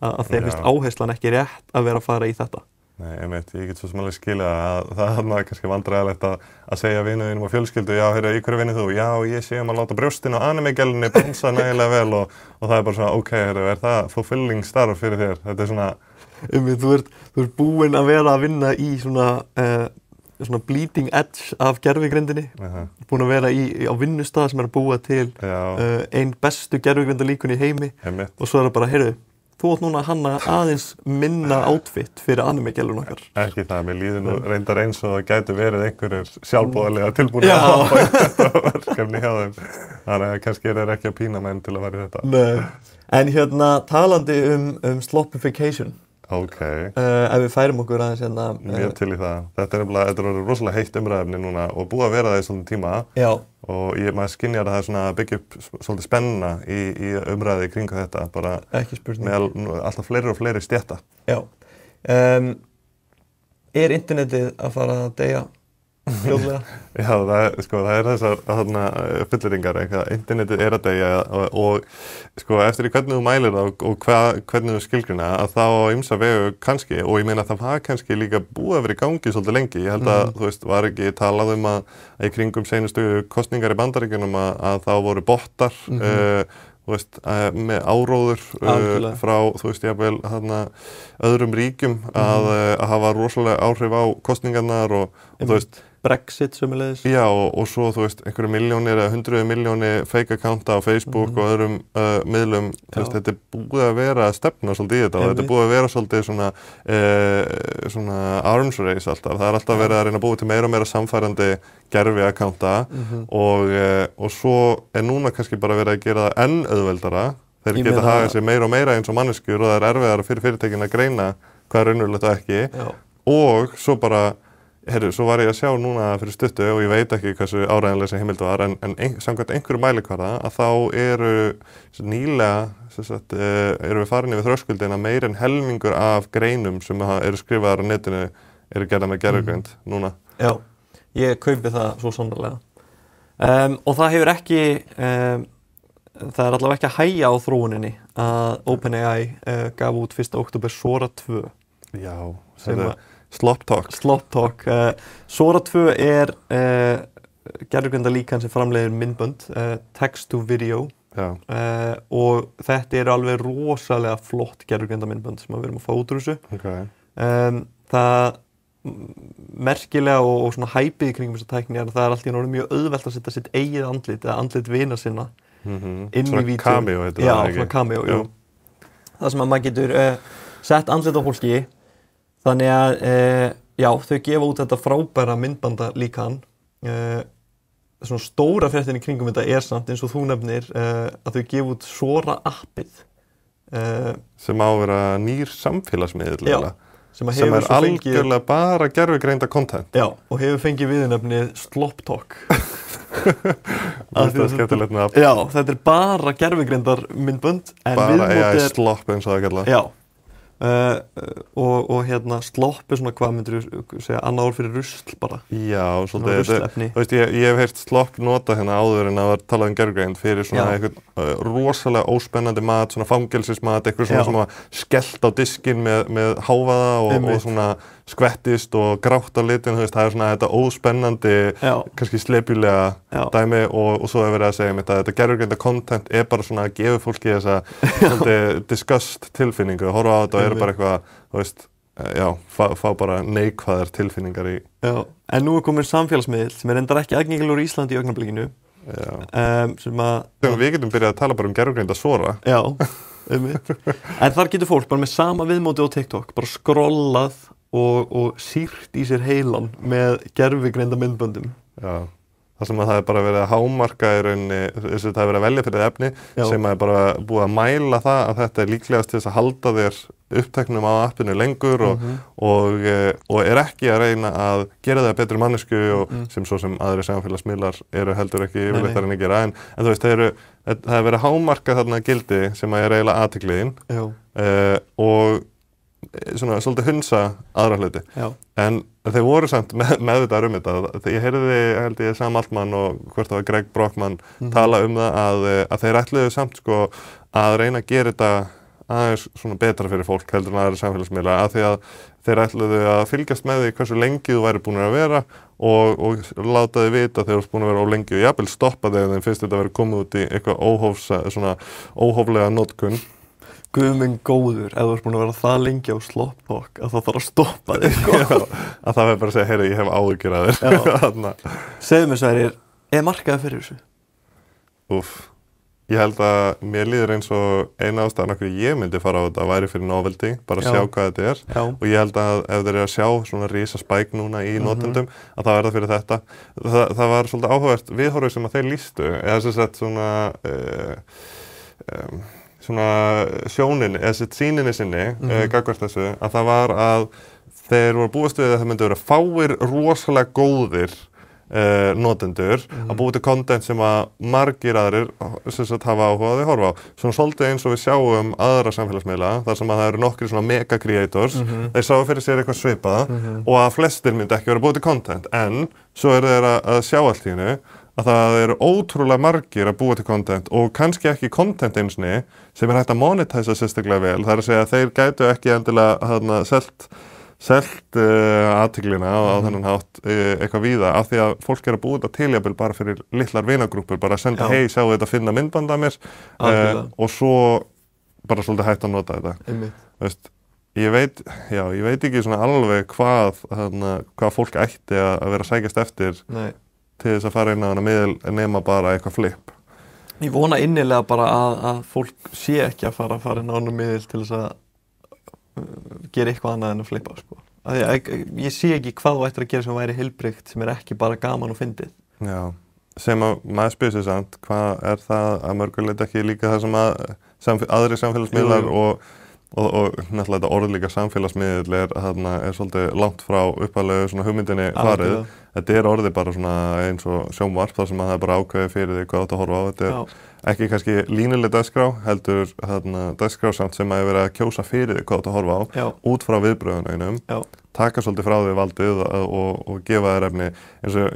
Að þeim finnst áherslan ekki rétt að vera að fara í þetta. Nei, einmitt, ég get svo sem alveg skilja að það er kannski vandræðilegt að segja vinuðinum og fjölskyldu, já, heyrðu, í hverju vinnur þú? Já, ég sé að láta brjóstin á anime-gælunni dansa nægilega vel og það er bara svona, ok, heyrðu, er það fulfilling starf fyrir þér? Þetta er svona... Þú ert búinn að vera að vinna í svona bleeding edge af gervigrindinni, búinn að vera á vinnustað sem er að búa til ein bestu gervigrindalíkun í heimi og svo er það bara, heyrðu, þú átt núna að hanna aðeins minna outfit fyrir anime-gælun okkar. Ekki það, mér líður nú reyndar eins og það gætu verið einhverjir sjálfboðalega tilbúin að hafa þetta verkefni hjá þeim. Þannig að kannski er ekki að pína menn til að vera í þetta. Nei, en talandi sloppification. Ok. Ef við færum okkur aðeins Mjög til í það. Þetta er rosalega heitt umræðefni núna og búið að vera það í svolítið tíma. Já. Og maður skynjar að það er svona að byggja upp svolítið spenna í umræði kringu þetta. Bara ekki spurning. Með alltaf fleiri og fleiri stétta. Já. Er internetið að fara að deyja fljótlega? Já, það er þessar fullyrðingar, internetið er að deyja og sko eftir í hvernig þú mælir það og hvernig þú skilgrina að þá á ýmsa vegu kannski, og ég meina það var kannski líka búið að vera í gangi svolítið lengi. Ég held að þú veist, var ekki talað að í kringum seinustu kosningar í Bandaríkjunum að þá voru bottar þú veist, með áróður frá, þú veist, jafnvel öðrum ríkjum að hafa rosalega áhrif á kosningarnar og þú veist Brexit sömuleiðis. Já, og svo, þú veist, einhverju milljónir eða 100 milljónir fake accounta á Facebook og öðrum miðlum, þú veist, þetta er búið að vera að stefna svolítið í þetta og þetta er búið að vera svolítið svona arms race alltaf. Það er alltaf verið að reyna að búið til meira og meira samfærandi gerfi accounta og svo er núna kannski bara verið að gera það enn auðveldara. Þeir geta hagað sér meira og meira eins og manneskjur og það er erfiðara fyrir fyrirtækin að greina hvað er raunverulegt og ekki. Og svo bara svo var ég að sjá núna fyrir stuttu og ég veit ekki hversu áreiðanlega sem heimild var en samkvæmt einhverju mælikvarða að þá eru nýlega eru við farin yfir þröskuldin að meira en helmingur af greinum sem eru skrifaðar á netinu eru gerðar með gervigreind núna. Já, ég kaupi það svo sannarlega. Og það hefur ekki það er allavega ekki að hægja á þróuninni að OpenAI gaf út 1. október Sora 2. Já, Slop Talk. Sora 2 er gervigrindalíkan sem framleiðir myndbönd, text to video og þetta eru alveg rosalega flott gervigrindamyndbönd sem við erum að fá út úr þessu. Það merkilega og svona hæpið í kringum þessa tækni er að það er alltaf orðið mjög auðvelt að setja sitt eigið andlit eða andlit vina sinna inn í vídeó. Svona cameo heitir það ekki? Já, svona cameo, jú. Það sem að maður getur sett andlit á fólki. Þannig að, já, þau gefa út þetta frábæra myndbandalíkan. Svona stóra fréttin í kringum þetta er samt eins og þú nefnir að þau gefa út Sora appið. Sem á að vera nýr samfélagsmiðill. Já, sem er algjörlega bara gervigreinda content. Já, og hefur fengið viðurnefnið Slop Talk. Þetta er skemmtilegt nafn. Já, þetta er bara gervigreindar myndbönd. Bara AI slop eins og það kalla. Já. Og slopp er svona, hvað myndir þú segja, annað orð fyrir rusl bara. Já, svolítið, þú veist, ég hef heyrt slopp nota hérna áður en að tala gervigreind fyrir svona eitthvað rosalega óspennandi mat, svona fangelsismat, eitthvað svona sem var skellt á diskinn með hávaða og svona skvettist og grátt á litin, þú veist, það svona þetta óspennandi, kannski slepjulega dæmi og svo verið að segja að þetta gerfugreinda content bara svona að gefa fólki þessa disgust tilfinningu, horfa á þetta og bara eitthvað, þú veist, fá bara neikvæðar tilfinningar í. Já, en nú komin samfélagsmiðill sem reyndar ekki aðgengilegur í Íslandi í augnablikinu. Við getum byrjað að tala bara gerfugreinda svora. Já, en þar getur fólk bara með sama viðmóti á TikTok bara skrollað og sýrt í sér heilan með gerfugreinda myndböndum. Já, það sem að það bara verið að hámarka í rauninni, þess að það verið að velja fyrir efni sem að bara búið að mæla það að þetta líklegast til þess að halda þér uppteknum á appinu lengur og ekki að reyna að gera það betri mannesku og sem svo sem aðri samfélagsmiðlar heldur ekki yfirleitt að gera en þú veist, það er verið að hámarka þarna gildi sem að eiginlega athygliðin og svona svolítið hunsa aðra hluti. En þeir voru samt meðvitaðir þetta. Ég heyrði, held ég, Sam Altman og hvort það var Greg Brockman tala það að þeir ætluðu samt sko að reyna að gera þetta aðeins svona betra fyrir fólk heldur en aðra samfélagsmiðla af því að þeir ætluðu að fylgjast með því hversu lengi þú væri búin að vera og láta þið vita þegar þú ert búin að vera á lengi og jafnvel stoppa þegar þeim finnst þetta verið komið út í eitthvað óhóflega notkun. Guð minn góður, ef þú ert búin að vera það lengi á Sloptalk að það þarf að stoppa þig, sko. Að það verður bara að segja, heyri, ég hef áhyggjur af þér. Segðu mér Sverrir, markaði fyrir þessu? Ég held að mér líður eins og eina ástæðan okkur ég myndi fara á þetta væri fyrir novelty, bara að sjá hvað þetta er. Og ég held að ef þeir eru að sjá svona risa spike núna í notendum, að það verða fyrir þetta. Það var svolítið áhugavert viðhorfið sem að þeir lýstu, eða sem sagt svona sjóninni, eða sýninni sinni gagnvart þessu, að það var að þeir voru búist við að það myndi vera fáir rosalega góðir notendur að búa til content sem að margir aðrir sem sagt hafa áhuga að horfa á. Svona svolítið eins og við sjáum aðra samfélagsmiðla þar sem að það eru nokkrir svona mega creators, þeir sáu fyrir sér eitthvað svipaða og að flestir myndi ekki vera búið til content, en svo eru þeir að sjá allt í hennu að það eru ótrúlega margir að búa til content og kannski ekki content einsni sem hægt að monetæsa sérstaklega vel. Það er að segja að þeir gætu ekki endilega selt athyglinna á þennan hátt eitthvað víða af því að fólk að búa þetta til jafnvel bara fyrir litlar vinagrúppur, bara að senda hei, sjáu þetta, finna myndband af mér og svo bara svolítið hægt að nota þetta. Veist, ég veit ekki svona alveg hvað fólk ætti að vera að sækjast eftir til þess að fara inn á hana miðil nema bara eitthvað flip. Ég vona innilega bara að fólk sé ekki að fara inn á hana miðil til þess að gera eitthvað annað en að flippa, sko. Ég sé ekki hvað þú ættir að gera sem væri heilbrigt sem ekki bara gaman og fyndið. Já, sem að maður spyr sig samt, hvað er það að mörguleiti ekki líka það sem aðri samfélagsmiðlar og náttúrulega þetta orðlíka samfélagsmiðl er svolítið langt frá upphaflegu svona hugmyndinni farið. Þetta er orðið bara svona eins og sjónvarp þar sem að það er bara ákveðið fyrir því hvað þú átt að horfa á. Þetta er ekki kannski línuleg dagskrá, heldur dagskrá samt sem að vera að kjósa fyrir því hvað þú átt að horfa á út frá viðbröðunum, taka svolítið frá því valdið og gefa þér efni eins og,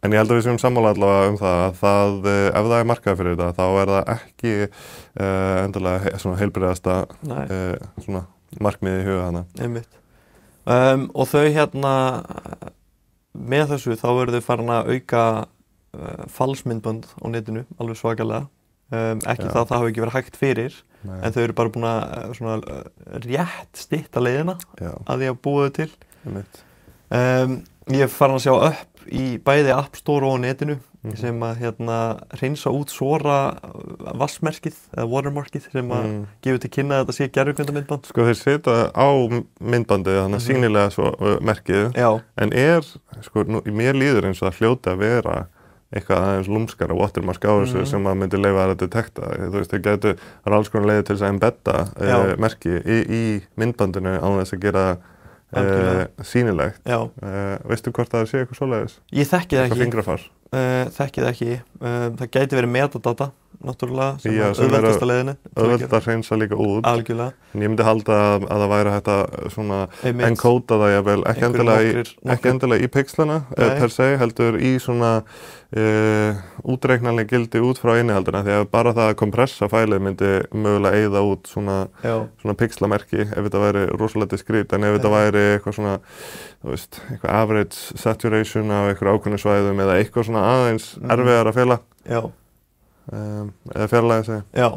en ég held að við séum sammála allavega að ef það er markað fyrir þetta, þá er það ekki endilega svona heilbrigðasta svona markmiði í huga hana. Einmitt. Og þau með þessu þá eru þau farin að auka falsmyndbönd á netinu, alveg svakalega. Ekki það hafi ekki verið hægt fyrir, en þau eru bara búin að svona rétt stytta leiðina að því að búa þau til. Ég er farin að sjá upp í bæði App Store og netinu sem að hreinsa út svora vassmerkið eða watermarkið sem að gefur til kynna að þetta sé gervigreindamyndband. Sko þeir setja á myndbandið þannig sýnilega svo merkið, en sko mér líður eins og það hljóti að vera eitthvað aðeins lúmskara watermark á þessu sem að myndi leyfa að detekta. Þú veist, það er alls konar leiðir til þess að embedda merki í myndbandinu án þess að gera sýnilegt. Veistu hvort það sé eitthvað svoleiðis? Ég þekki það ekki. Eitthvað fingrafar? þekkið ekki. Það gæti verið metadata, náttúrulega, sem Já, er auðveldasta leiðinni. Auðvelt að hreinsa líka út. Algjörlega. En ég myndi halda að það væri hægt að svona enkóta það jafnvel, ekki endilega í pixlana per se, heldur í svona útreiknanleg gildi út frá innihaldina, því að bara það að kompressa fælið myndi mögulega eyða út svona pixlamerki ef þetta væri rosalega diskrít, en ef þetta væri eitthvað svona, þú veist, eitthvað average saturation á eitthvað ákveðnu svæðum eða eitthvað svona aðeins erfiðar að fela. Já. Eða fjarlæga sig. Já,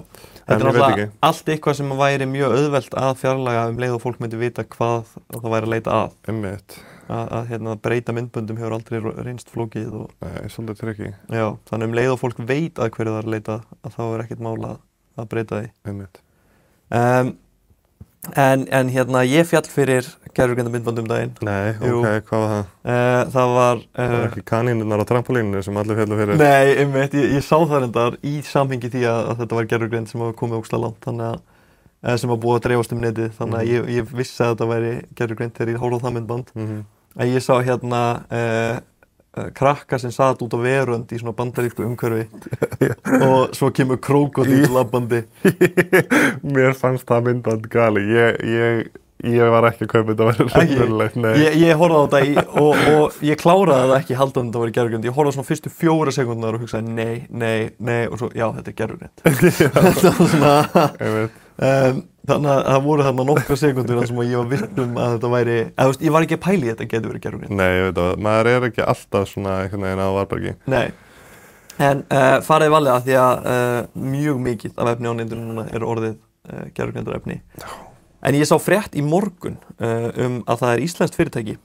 þetta er náttúrulega allt eitthvað sem væri mjög auðvelt að fjarlæga leið og fólk myndi vita hvað það væri að leita að. Einmitt. Að breyta myndböndum hefur aldrei reynst flókið. Nei, svolítið trikki. Já, þannig leið og fólk veit að hverju það er að leita að þá er ekkert mál að breyta því. Einmitt. En ég fjall fyrir gervigreindamyndband daginn. Nei, ok, hvað var það? Það var ekki kanínurnar á trampolíninu sem allir fjallu fyrir? Nei, einmitt, ég sá það reyndar í samhengi því að þetta var gervigreind sem hafa komið ógeðslega langt, þannig að sem var búið að dreifast netið, þannig að ég vissi að þetta væri gervigreind þegar ég horfði á það myndband. En ég sá krakka sem satt út á verönd í svona bandarísku umhverfi og svo kemur krókódíll labbandi. Mér fannst það myndband gali. Ég var ekki að kaupa þetta að vera raunverulegt. Ég horfði á þetta og ég kláraði það ekki halda þetta að vera gervigreind. Ég horfði á svona fyrstu 4 sekúndurnar og hugsaði nei og svo já, þetta er gervigreind. Þetta var svona þannig að það voru þarna nokkra sekúndur sem ég var viss að þetta væri, ég var ekki að pæla í þetta geti verið gervigreind. Nei, ég veit það, maður er ekki alltaf svona einhvern veginn á varbergi. Nei, en farið varlega því að mjög mikið af efni á netinu núna er orðið gervigreindarefni. En ég sá frétt í morgun að það er íslenskt fyrirtæki,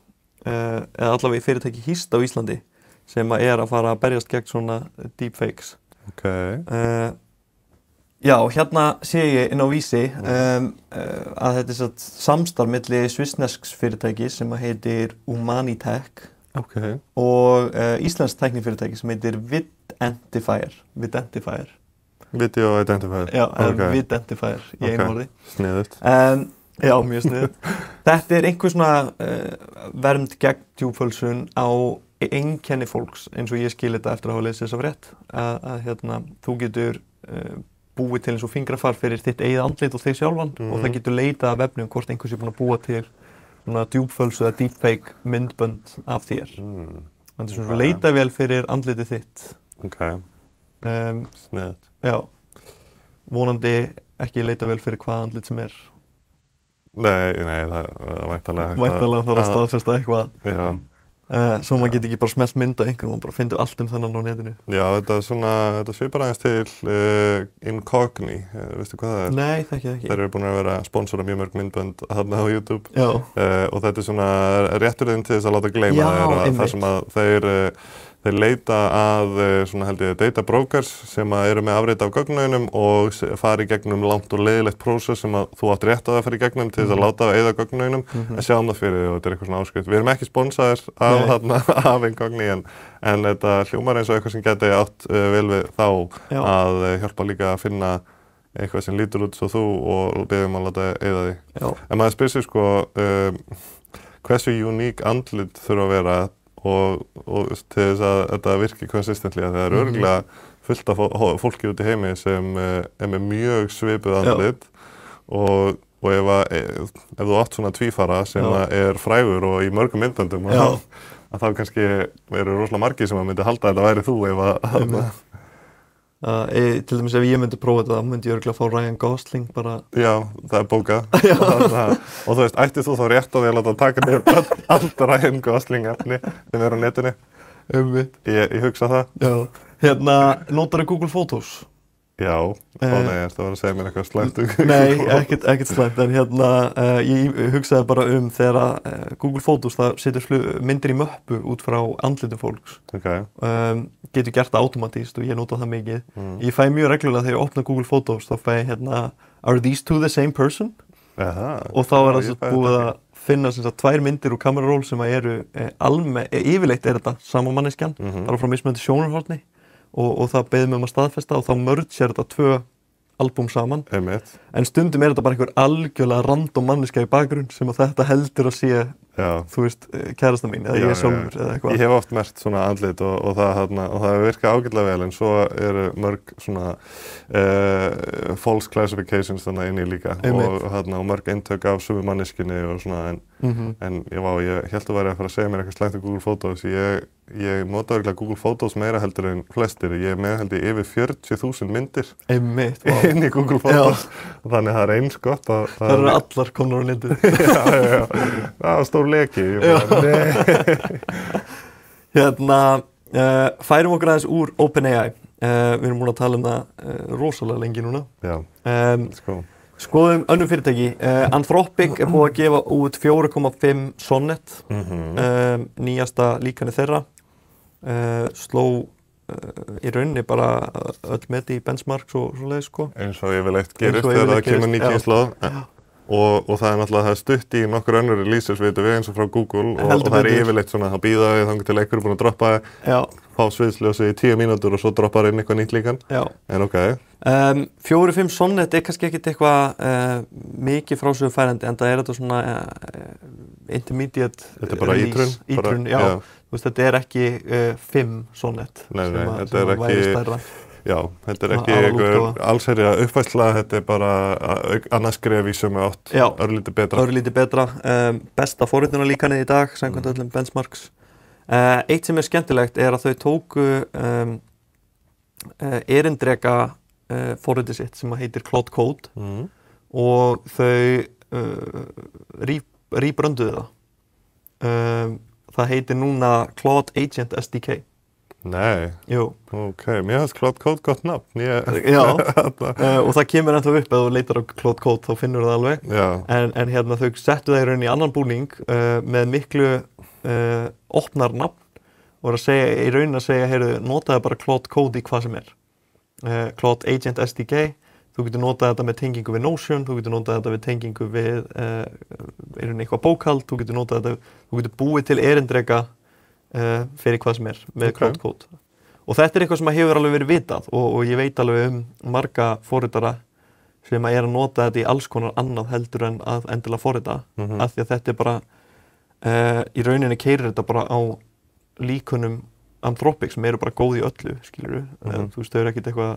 eða allavega fyrirtæki hýst á Íslandi, sem er að fara að berjast gegn svona deepfakes. Ok. Já, hérna sé ég inn á Vísi að þetta er samstarf milli svissnesks fyrirtæki sem heitir Humanitech og íslenskt tæknifyrirtæki sem heitir Videntifier. Video Identifier. Já, Videntifier í einu orði. Sniðugt. Já, mjög sniðugt. Þetta er einhver svona vernd gegn djúpfölsun á einkenni fólks, eins og ég skil þetta eftir að hafa lesið þessa frétt, að þú getur búið til eins og fingrafar fyrir þitt eigið andlit og þig sjálfan og það getur leitað af vefnum hvort einhvers er búin að búa til svona djúpfölsu eða deepfake myndbönd af þér. Þannig að svona leitavél fyrir andlitið þitt. Ok, sniðugt. Já, vonandi ekki leitavél fyrir hvað andlit sem er. Nei, það er væntanlega hægt Væntanlega þarf að staðfesta eitthvað. Já. Svo maður getur ekki bara smellt mynda einhvern og bara finnur allt þennan á netinu. Já, þetta svipar aðeins til Incogni, veistu hvað það er? Nei, þekki það ekki. Þeir eru búin að vera að sponsora mjög mörg myndbönd þarna á YouTube. Já. Og þetta er svona rétturinn til þess að láta gleyma þeir þar sem að þeir leita að svona held ég data brokers sem að eru með afrit af gögnunum og fari gegnum langt og leiðilegt prósess sem að þú átt rétt á að fara í gegnum til þess að láta að eyða gögnunum en sjáum það fyrir því og þetta er eitthvað svona áskrift. Við erum ekki sponsaðir af Incogni en þetta hljómar eins og eitthvað sem geti átt vel við þá að hjálpa líka að finna eitthvað sem lítur út svo þú og byggjum að láta eyða því. En maður spyr sig sko hversu uník andlit þurfa að vera og til þess að þetta virki consistently að það er örugglega fullt af fólki út í heimi sem er með mjög svipuð andlit og ef þú átt svona tvífara sem er frægur og í mörgum myndböndum að þá kannski eru rosalega margir sem að myndi halda að þetta væri þú ef að til dæmis ef ég myndi prófa þetta, þá myndi ég örugglega fá Ryan Gosling bara. Já, það er bókað. Og þú veist, ættið þú þá rétt á því að láta taka niður allt Ryan Gosling efni sem er á netinu. Ég hugsa það. Já. Notarðu Google Photos? Já, nei, það var að segja mér eitthvað slæmt. Nei, ekkert slæmt, en ég hugsaði bara þegar Google Photos, það setur myndir í möppu út frá andlitum fólks. Getur gert það automatískt og ég nota það mikið. Ég fæ mjög reglulega þegar ég opna Google Photos, þá fæ ég are these two the same person? Og þá er það búið að finna tvær myndir úr kameraról sem eru yfirleitt er þetta sama manneskjan, bara frá mismunandi sjónarhorni. Og það beðið mig að staðfesta og þá merger þetta 2 albúm saman. En stundum er þetta bara einhver algjörlega random manneskja í bakgrunn sem að þetta heldur að sé þú veist, kærasta mín eða ég sjálfur eða eitthvað. Ég hef oft merkt svona andlit og það virkar ágætlega vel, en svo eru mörg svona false classifications þannig inni líka og mörg eintök af sömu manneskjunni og svona, en ég held að væri að fara að segja mér eitthvað slæmt um Google Photos. Ég nota örugglega Google Photos meira heldur en flestir. Ég með held ég yfir 40.000 myndir inn í Google Photos. Þannig það eins gott að það eru allar komnar á netið. Já. Það var stór leki. Færum okkur aðeins úr OpenAI. Við erum búin að tala um það rosalega lengi núna. Já, skoðum önnur fyrirtæki. Anthropic er búið að gefa út 4,5 Sonnet, nýjasta líkanið þeirra. Sló í rauninni bara öll meti í benchmarks og svoleiðis sko. Eins og yfirleitt gerist þegar það kemur ný kynslóð. Og það er náttúrulega stutt í nokkur önnur releases vitum við eins og frá Google og það er yfirleitt svona að bíða þangað til einhver er búinn að droppa fá sviðsljósi í 10 mínútur og svo droppar inn eitthvað nýtt líkan. En ok. 4-5 Sonnet er kannski ekkert eitthvað mikið frásögu færandi en það er þetta svona intermediate þetta er bara ítrun, já. Þú veist, þetta er ekki 5 Sonnet þetta er ekki stærra. Já, þetta er ekki einhver allsherja uppfærsla, þetta er bara annað skref í sömu átt, örlítið betra. Örlítið betra, besta forritunarlíkanið í dag, samkvæmt öllum benchmarks. Eitt sem er skemmtilegt er að þau tóku erindreka forritið sitt sem heitir Claude Code og þau rebrönduðu það. Það heitir núna Claude Agent SDK. Nei, Jú. Ok, mér finnst Claude Code gott nafn. Já, og það kemur ennþá upp ef þú leitar á Claude Code þá finnur það alveg. En þau settu það í rauninni í annan búning með miklu opnar nafn og í rauninni að segja, heyrðu, notaðu bara Claude Code í hvað sem er. Claude Agent SDK, þú getur notað þetta með tengingu við Notion, þú getur notað þetta við tengingu við í rauninni eitthvað bókhald, þú getur búið til erindreka fyrir hvað sem er með Claude Code. Og þetta er eitthvað sem hefur alveg verið vitað og ég veit alveg marga forritara sem að nota þetta í alls konar annað heldur en að endilega forrita af því að þetta er bara í rauninni keyrir þetta bara á líkunum Anthropic sem eru bara góð í öllu, skilurðu. Þú veist, þau eru ekkert eitthvað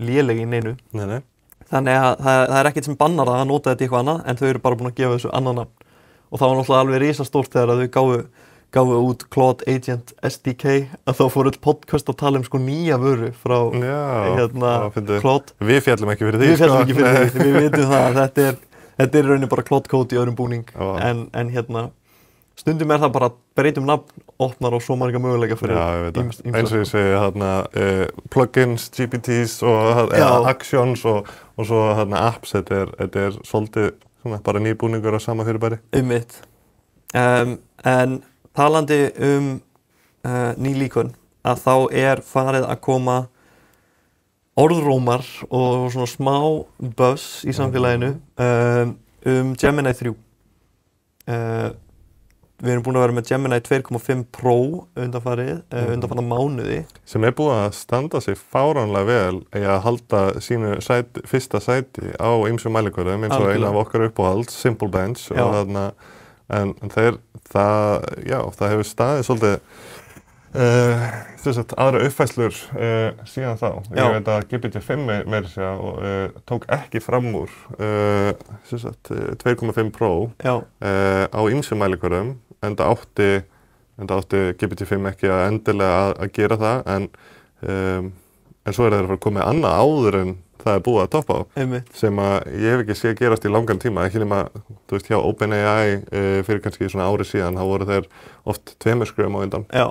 léleg í neinu. Nei. Þannig að það er ekkert sem bannar að nota þetta í eitthvað annað en þau eru bara búin að gefa þessu annan nafn. Og það var náttúrulega alveg risastórt þegar að þau gáfu út Claude Agent SDK að þá fóru öll podcast að tala um nýja vöru frá Claude. Við fjallum ekki fyrir því. Við fjallum ekki fyrir því, við vitum það að þetta er rauninni bara Claude Code í öðrum búning en stundum er það bara breytum nafn, opnar á svo marga möguleika fyrir eins og ég segi plugins, GPTs og actions og svo apps, þetta er svolítið bara nýbúningur á sama fyrirbæri. Einmitt. En talandi ný líkun að þá er farið að koma orðrómar og svona smá buzz í samfélaginu Gemini 3. Við erum búin að vera með Gemini 2.5 Pro undanfarna mánuði. Sem er búið að standa sig fáránlega vel í að halda sínu fyrsta sæti á ýmsum mælikvörðum eins og eina af okkar uppáhalds, Simple Bench. En það hefur staðið svolítið aðra uppfærslur síðan þá. Ég veit að GPT-5 meira segja tók ekki fram úr 2.5 Pro á ýmsum mælikvörðum enda átti GPT-5 ekki að endilega að gera það en svo er það að fara að koma með annað áður en það er búið að toppa á sem að ég hef ekki séð gerast í langan tíma ekki nema, þú veist, hjá OpenAI fyrir kannski svona ári síðan þá voru þeir oft 2 skrefum á undan. Já.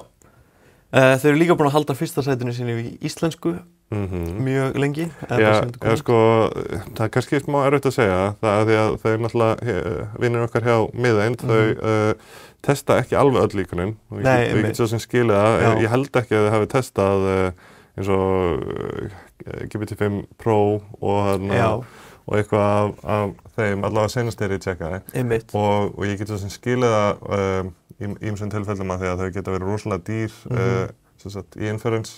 Þeir eru líka búin að halda fyrsta sætinu sinni í íslensku mjög lengi. Sko, það er kannski smá erfitt að segja það því að þau náttúrulega vinnir okkar hjá Miðeind, þau testa ekki alveg öll líkunin og ég get svo sem skilja það, ég held ekki að þau hafi testað eins og GPT-5 Pro og eitthvað af þeim allavega seinast þegar ég tjekkaði og ég get svo sem skilja það í ýmsum tilfellum að því að þau geta verið rosalega dýr í inference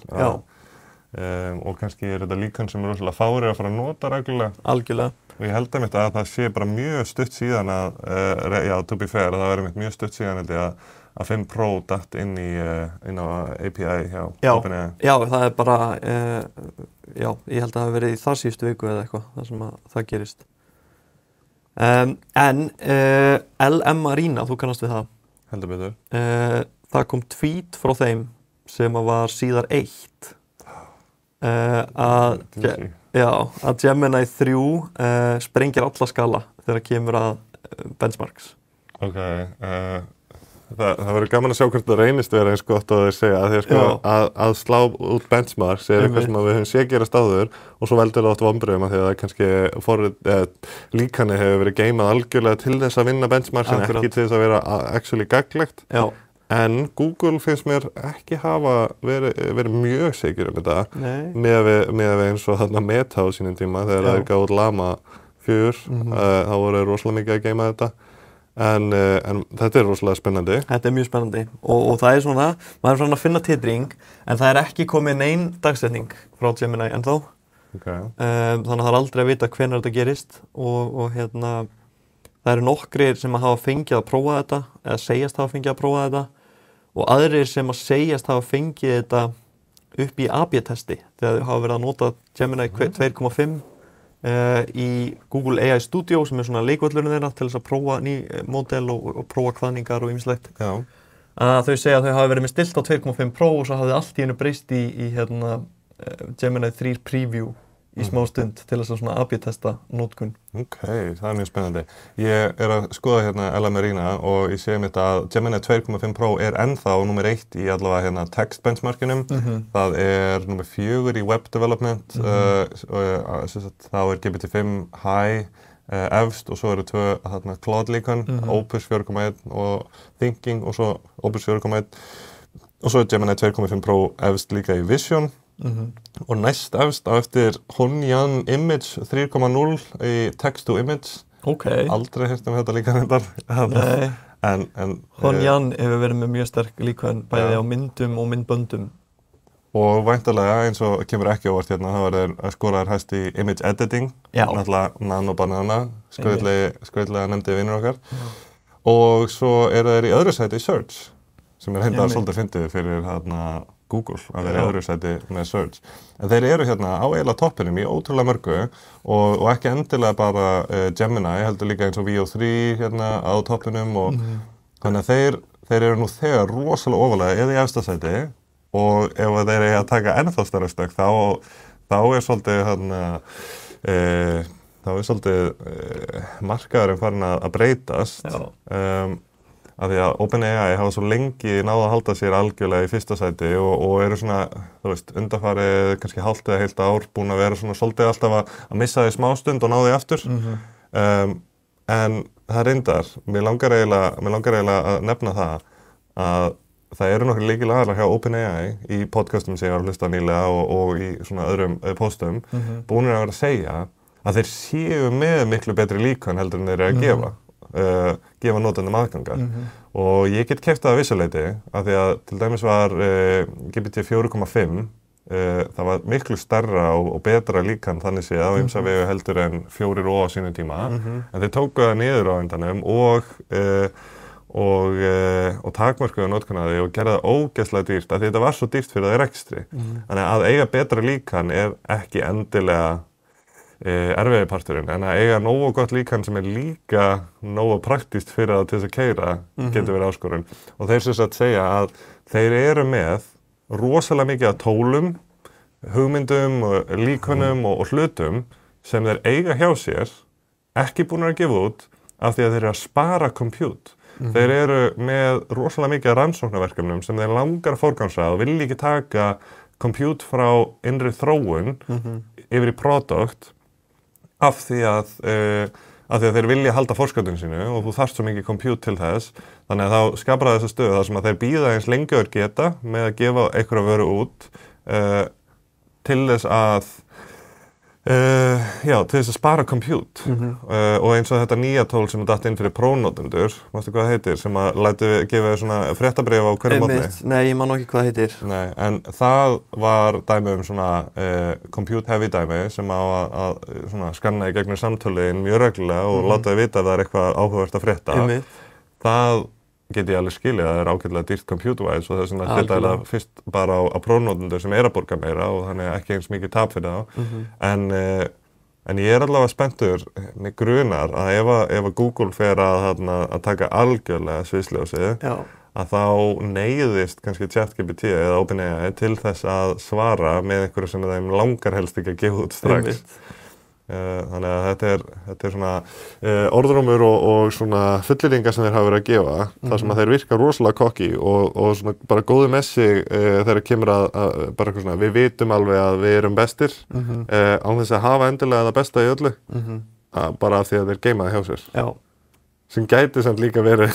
og kannski þetta líkan sem rosalega fári að fara að nota reglulega. Algjörlega. Og ég held einmitt að það sé bara mjög stutt síðan já, to be fair, það er einmitt mjög stutt síðan held ég að 5 Pro datt inn á API hjá OpenAI. Já, það er bara, já, ég held að það hafi verið í þar síðustu viku eða eitthvað, þar sem að það gerist. LM Arena, þú kannast við það? Heldur betur. Það kom tweet frá þeim sem var síðar 1 að Gemini 3 sprengir alla skala þegar kemur að benchmarks. Ok, það verður gaman að sjá hvort það reynist vera eins gott að þeir segja að, að slá út benchmarks eitthvað sem við höfum séð gerast áður og svo veldur það oft vonbrigðum að því að það kannski líkanið hefur verið geimað algjörlega til þess að vinna benchmarks en ekki til þess að vera actually gagnlegt. En Google finnst mér ekki hafa verið mjög sigur þetta með eins og þarna Meta á sínum tíma þegar það gáði út Llama 4 þá voru rosalega mikið að geima þetta. En þetta er rosalega spennandi. Þetta mjög spennandi og það svona, maður svona að finna titring en það ekki komið nein dagsetning frá Gemini ennþá. Þannig að það aldrei að vita hvenær þetta gerist og það nokkrir sem að hafa fengið að prófa þetta eða segjast hafa fengið að prófa þetta og aðrir sem að segjast hafa fengið þetta upp í AB-testi þegar þau hafa verið að nota Gemini 2.5 í Google AI Studio sem svona leikvöllurinn þeirra til þess að prófa ný módel og prófa kvaðningar og ýmislegt. Þau segja að þau hafa verið með stilt á 2.5 Pro og svo hafði allt í einu breyst í Gemini 3 Preview í smá stund til þess að svona AB-testa notkun. Ok, það mjög spennandi. Ég að skoða LM Arena og ég sé mitt að Gemini 2.5 Pro ennþá nummer 1 í allavega text benchmarkinum. Það nummer 4 í web development, þá GPT-5 High efst og svo eru 2 Claude líkan, Opus 4.1 og Thinking og svo Opus 4.1 og svo Gemini 2.5 Pro efst líka í Vision. Og næst efst á eftir Honyan Image 3.0 í text to image. Aldrei heyrt þetta líka reyndar. Honyan hefur verið með mjög sterk líkan bæði á myndum og myndböndum. Og væntanlega eins og kemur ekki óvart þá verður skoraðar hæst í image editing. Náttúrulega Nano Banana, skrautlega nefndi vinnur okkar. Og svo þeir í öðru sæti í search sem reyndar svolítið fyndið fyrir Google að vera í öðru sæti með search. En þeir eru á eiginlega toppinum í ótrúlega mörgu og ekki endilega bara Gemini, heldur líka eins og VO3 á toppinum og þannig að þeir eru nú þegar rosalega ofalega eða í efsta sæti og ef þeir að taka ennþá stærra stökk þá svolítið markaðurinn farin að breytast. Af því að OpenAI hafa svo lengi náð að halda sér algjörlega í fyrsta sæti og eru svona, þú veist, undanfarið kannski hálft eða heilt ár búin að vera svona svolítið alltaf að missa því smástund og ná því aftur. En það reyndar, mér langar eiginlega að nefna það að það eru nokkur lykilaðilar hjá OpenAI í podcastum sem ég var að hlusta nýlega og í svona öðrum postum búinir að vera að segja að þeir séu með miklu betri líkan heldur en þeir eru að gefa notendum aðgangar og ég get keypt það að vissu leyti af því að til dæmis var GPT 4.5 það var miklu stærra og betra líkan þannig séð á ýmsa vegu heldur en 4 á sínum tíma en þeir tóku það niður á endanum og takmörkuðu notkun á því og gerði það ógeðslega dýrt af því þetta var svo dýrt fyrir það rekstri þannig að eiga betra líkan ekki endilega erfiði parturinn, en að eiga nógu gott líkan sem líka nógu praktískt fyrir það til þess að keyra getur verið áskorun. Og þeir sem sagt segja að þeir eru með rosalega mikið af tólum, hugmyndum, líkunum og hlutum sem þeir eiga hjá sér, ekki búin að gefa út af því að þeir eru að spara compute. Þeir eru með rosalega mikið af rannsóknarverkefnum sem þeir langar að forgangsraða og vilja ekki taka compute frá innri þróun yfir í product af því að þeir vilja halda forskotinu sínu og þú þarft svo mikið compute til þess þannig að þá skapar það þessa stöðu þar sem að þeir bíða eins lengi og geta með að gefa einhverja vöru út til þess að Já, til þess að spara compute og eins og þetta nýja tól sem datt inn fyrir prófnotendur, mástu hvað það heitir, sem að gefa þér svona fréttabréf á hverju morgni. Nei, ég man ekki hvað það heitir. Nei, en það var dæmi svona compute heavy dæmi sem á að svona skanna í gegnum samtölin mjög reglulega og láta þið vita ef það er eitthvað áhugavert að frétta. Það get ég alveg skilið að það er ágætlega dýrt compute-wise og þess vegna þetta fyrst bara á prófnotendur sem að borga meira og þannig ekki eins mikið tap fyrir þá. En ég allavega spenntur, mig grunar að ef Google fer að taka algjörlega sviðsljósið, að þá neyðist kannski ChatGPT eða OpenAI til þess að svara með einhverju sem þeim langar helst ekki að gefa út strax. Þannig að þetta er svona orðrómur og svona fullyrðingar sem þeir hafa verið að gefa, þar sem að þeir virka rosalega cocky og svona bara góðu með sig þegar kemur að bara eitthvað svona, við vitum alveg að við erum bestir án þess að hafa endilega það besta í öllu, bara af því að þeir geyma það hjá sér. Já. Sem gæti samt líka verið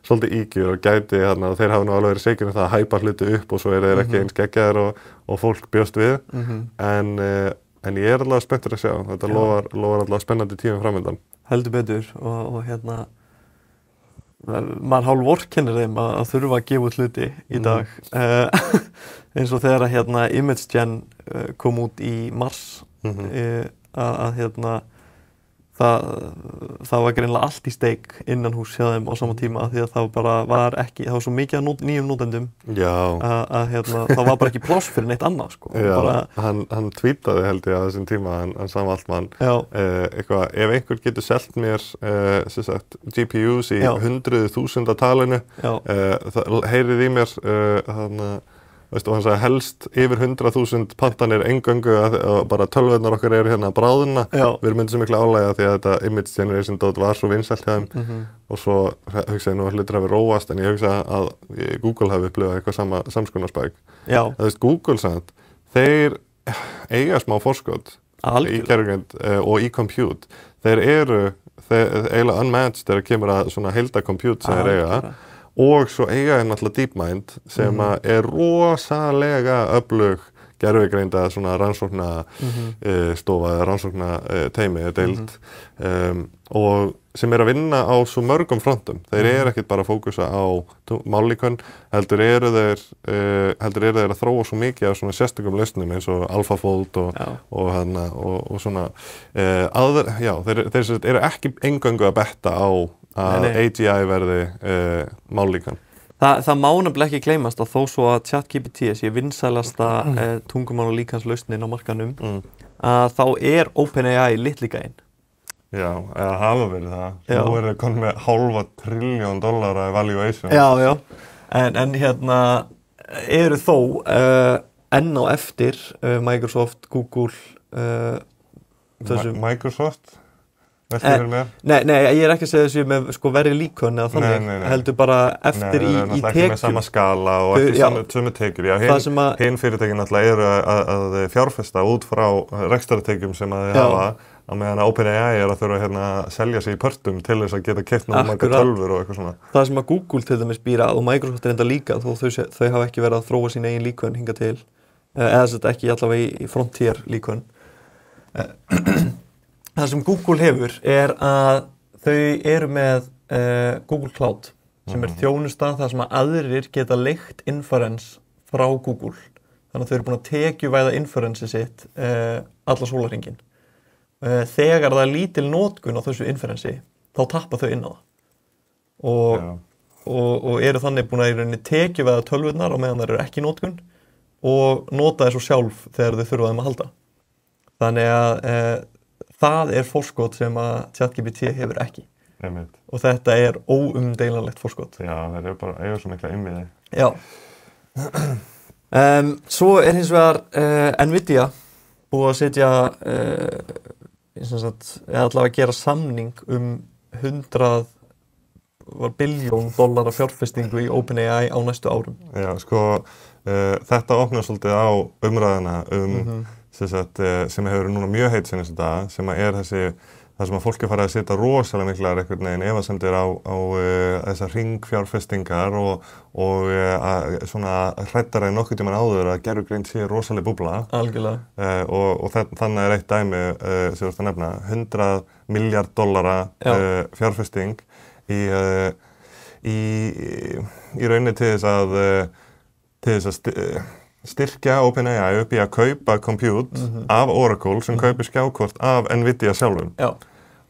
svolítið ígjur og gæti þeir hafa nú alveg verið segir það að hæpa hluti upp og svo þeir ekki eins geggjaðir og fólk bjóst við, en ég allavega spenntur að sjá, þetta lofar allavega spennandi tíma framöndan. Heldur betur og maður hálf vorkennir þeim að þurfa að gefa út hluti í dag. Eins og þegar að ImageGen kom út í mars, það var greinilega allt í steik innan hús hjá þeim á sama tíma því að það var svo mikið af nýjum notendum að það var bara ekki pláss fyrir neitt annað sko. Já, hann tweetaði held ég á þessum tíma, hann Sam Altman, eitthvað, ef einhver getur selt mér GPUs í 100.000 talinu, heyrið í mér og hann sagði helst yfir 100.000 pantanir eingöngu og bara tölvurnar okkar eru hérna bráðuna. Við erum myndið svo miklu álægja því að þetta image generation dot var svo vinsælt hjá þeim og svo hugsaði ég nú að hlutir hafi róast en ég hugsaði að Google hafi upplifað eitthvað samskonar-spæk. Google samt, þeir eiga smá forskot í gerðugreind og í compute. Þeir eru eiginlega unmatched þegar kemur að svona heilda compute sem þeir eiga. Og svo eiga náttúrulega DeepMind sem er rosalega öflug gervigreinda svona rannsóknastofa eða rannsóknateymi deild og sem að vinna á svo mörgum frontum. Þeir eru ekkert bara að fókusa á mállíkön, heldur eru þeir að þróa svo mikið af svona sérstökum lausnum eins og AlphaFold og svona þeir eru ekki eingöngu að betta á að AGI verði mállíkan. Það má nefnilega ekki gleymast að þó svo að ChatGPT sé vinsælasta tungumál- og líkanslausnin á markaðnum, að þá er OpenAI litligæinn. Já, eða hafa verið það. Nú er það konið með $500 trillion valuation. Já, en eru þó enn á eftir Microsoft, Google, Microsoft? Nei, ég er ekki að segja þessu með verri líkön eða þannig, heldur bara eftir í tekjum. Ekki með sama skala og ekki sömu tekjur. Hinn fyrirtækin náttúrulega eru að fjárfesta út frá rekstrartekjum sem að þið hafa, á meðan OpenAI er að þurfa að selja sig í pörtum til þess að geta keypt margar tölvur og eitthvað svona. Það sem að Google til dæmis býra og Microsoft er enda líka, þó þau hafa ekki verið að þróa sín eigin líkön hingað til, eða þetta ekki allavega í frontier líkön. Það sem Google hefur er að þau eru með Google Cloud sem er þjónusta þar sem að aðrir geta leigt inference frá Google. Þannig að þau eru búin að tekjuvæða inference sitt alla sólarhringinn. Þegar það er lítil notkun á þessu inferenci, þá tappa þau inn á það. Og eru þannig búin að í rauninni tekjuvæða tölvurnar á meðan það eru ekki notkun og nota þessu sjálf þegar þau þurfa þeim að halda. Þannig að það er forskot sem að ChatGPT hefur ekki. Og þetta er óumdeilanlegt forskot. Já, það eru bara eiga svo mikla innviði. Já. Svo er hins vegar Nvidia búið að setja allavega að gera samning $100 billion fjárfestingu í OpenAI á næstu árum. Já, þetta opnar svolítið á umræðina sem hefur núna mjög heit sinni þetta, sem er þar sem að fólk farið að setja rosalega miklar einhvern veginn efasemdir á þessar hringfjárfestingar og svona hræddara en nokkuð tímann áður að gervigreind sé rosaleg búbla. Algjörlega. Og þannig er eitt dæmi sem þú ert að nefna, $100 miljard fjárfesting í rauninni til þess að styrkja OpenAI upp í að kaupa compute af Oracle sem kaupir skjákort af Nvidia sjálfum. Já.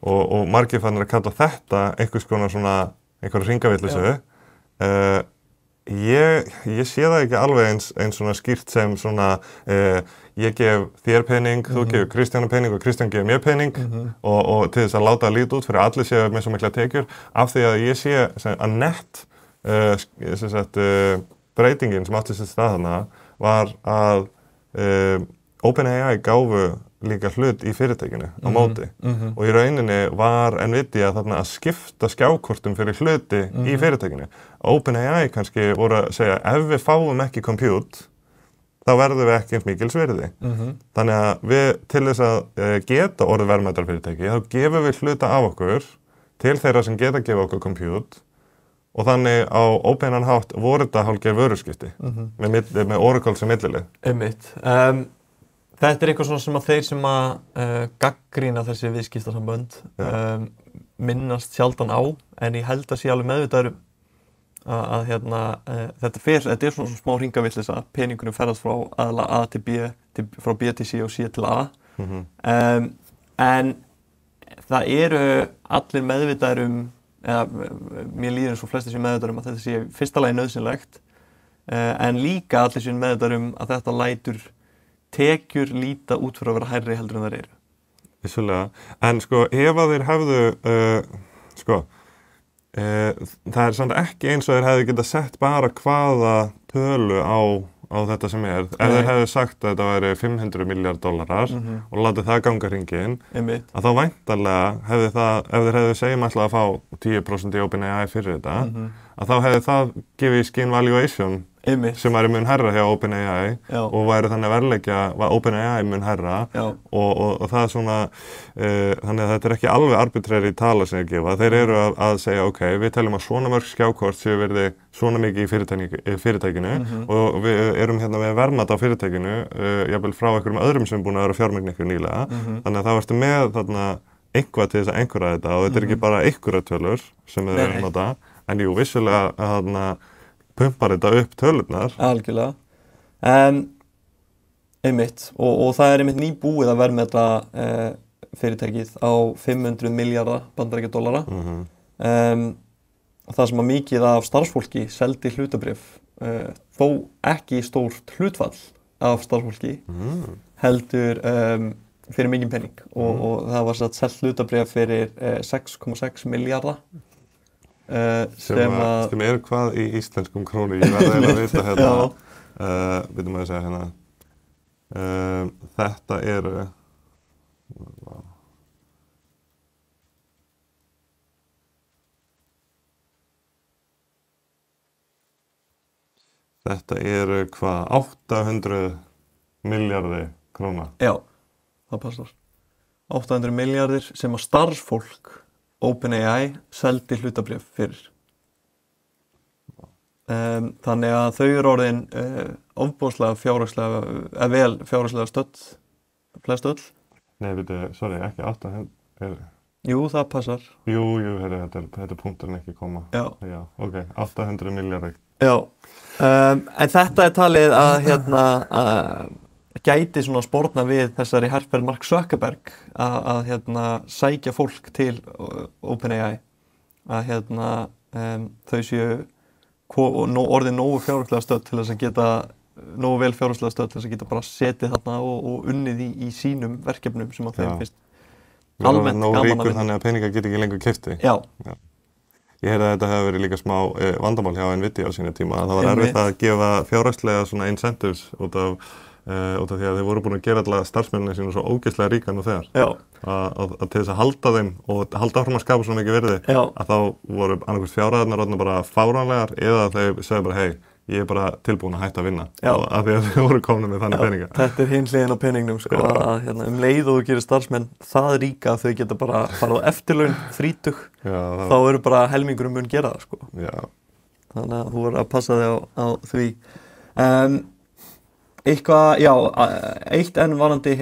Og margir fannir að kalla þetta einhvers konar svona einhverja hringavitleysu. Ég sé það ekki alveg eins svona skýrt sem svona ég gef þér pening, þú gefur Kristjánu pening og Kristján gefur mér pening og til þess að láta það líta út fyrir allir séu með svo mikla tekjur af því að ég sé að nett breytingin sem átti sér stað þarna var að OpenAI gáfu líka hlut í fyrirtækinu á móti og í rauninni var Nvidia þarna að skipta skjákortum fyrir hluti í fyrirtækinu. OpenAI kannski voru að segja ef við fáum ekki compute þá verðum við ekki eins mikils virði. Þannig að við til þess að geta orðið verðmætarfyrirtæki þá gefum við hluta af okkur til þeirra sem geta gefa okkur compute og þannig á óbeinan hátt voru þetta hálfgerð vöruskipti með Oracle sem millilið. Einmitt. Þetta er eitthvað svona sem að þeir sem að gagnrýna þessi viðskiptasambönd minnast sjaldan á en ég held að sé alveg meðvitaður að þetta er svona smá hringavitleysa, peningurinn ferðast frá aðla A til B, frá B til C og C til A. En það eru allir meðvitaður eða mér líður eins og flestir séu meðvitaður að þetta sé fyrsta lagi nauðsynlegt en líka allir séu meðvitaður að þetta lætur tekjur líta út fyrir að vera hærri heldur en þær eru. Vissulega. En sko, ef að þeir hefðu, það er samt ekki eins og þeir hefðu getað sett bara hvaða tölu á þetta sem er. Ef þeir hefðu sagt að þetta væri $500 miljard og látið það ganga hringinn, að þá væntanlega hefði það, ef þeir hefðu segjum alltaf að fá 10% í OpenAI fyrir þetta, að þá hefði það gefið skin valuation sem væri mun hærra hjá OpenAI og væri þannig að verðleggja OpenAI mun hærra og það er svona, þannig að þetta er ekki alveg arbitrary tala sem ég gefa. Þeir eru að segja, ok, við teljum að svona mörg skjákort séu verði svona mikið í fyrirtækinu og við erum hérna með verðmat á fyrirtækinu, jafnvel frá einhverjum öðrum sem búin að vera fjármagn ykkur nýlega. Þannig að það varstu með þarna eitthvað til þess að einhverja þetta og þetta er ekki bara einhverja tölur sem þeir eru að nota, en jú, vissulega að pumpar þetta upp tölurnar. Algjörlega. Einmitt. Og það er einmitt nýbúið að verðmeta fyrirtækið á $500 miljardar bandaríkjadollara. Það sem að mikið af starfsfólki seldi hlutabréf, þó ekki stórt hlutfall af starfsfólki, heldur fyrir mikinn penning. Og það var selt hlutabréf fyrir 6,6 miljardar. Sem er hvað í íslenskum krónu, ég verði eiginlega að vita hérna, byrjum að segja hérna, þetta eru, hvað, 800 milljarðir króna? Já, það passar. 800 milljarðir sem að starfsfólk OpenAI seldi hlutabréf fyrir. Þannig að þau eru orðin ofboðslega fjárhagslega, vel fjárhagslega stödd, flest öll. Nei, sorry, ekki 800. Jú, það passar. Jú, þetta er punkturinn ekki koma. Já. Já, ok, 800 milljarðir. Já, en þetta er talið að gæti svona sporna við þessari herferð Mark Zuckerberg að sækja fólk til OpenAI að þau séu orðið nógu fjárhagslega stödd til þess að geta nógu vel fjárhagslega stödd til þess að geta bara setið þarna og unnið í sínum verkefnum sem að þeim finnst almennt gaman að vinna. Nógu ríkur þannig að peningar geti ekki lengur keypt þig. Já. Ég heyrði að þetta hefði verið líka smá vandamál hjá Nvidia á sínu tíma. Það var erfitt að gefa fjárhagslega svona incentives út af því að þeir voru búin að gera alla starfsmennina sína svo ógeðslega ríka nú þegar. Já. Að til þess að halda þeim og halda áfram að skapa svona mikið virði, að þá voru annarkvæmst fjárhæðirnar orðnar bara fáránlegar eða þeir segja bara, hey, ég bara tilbúin að hætta að vinna af því að þau voru komin með þannig peninga. Þetta hinn hliðin á peningnum sko, að leið og þú gerir starfsmenn það ríka að þau geta bara farið á eftirlaun 30, þá eru bara helmingurum mun gera það sko. Þannig að þú verður að passa þig á því. Eitt enn varandi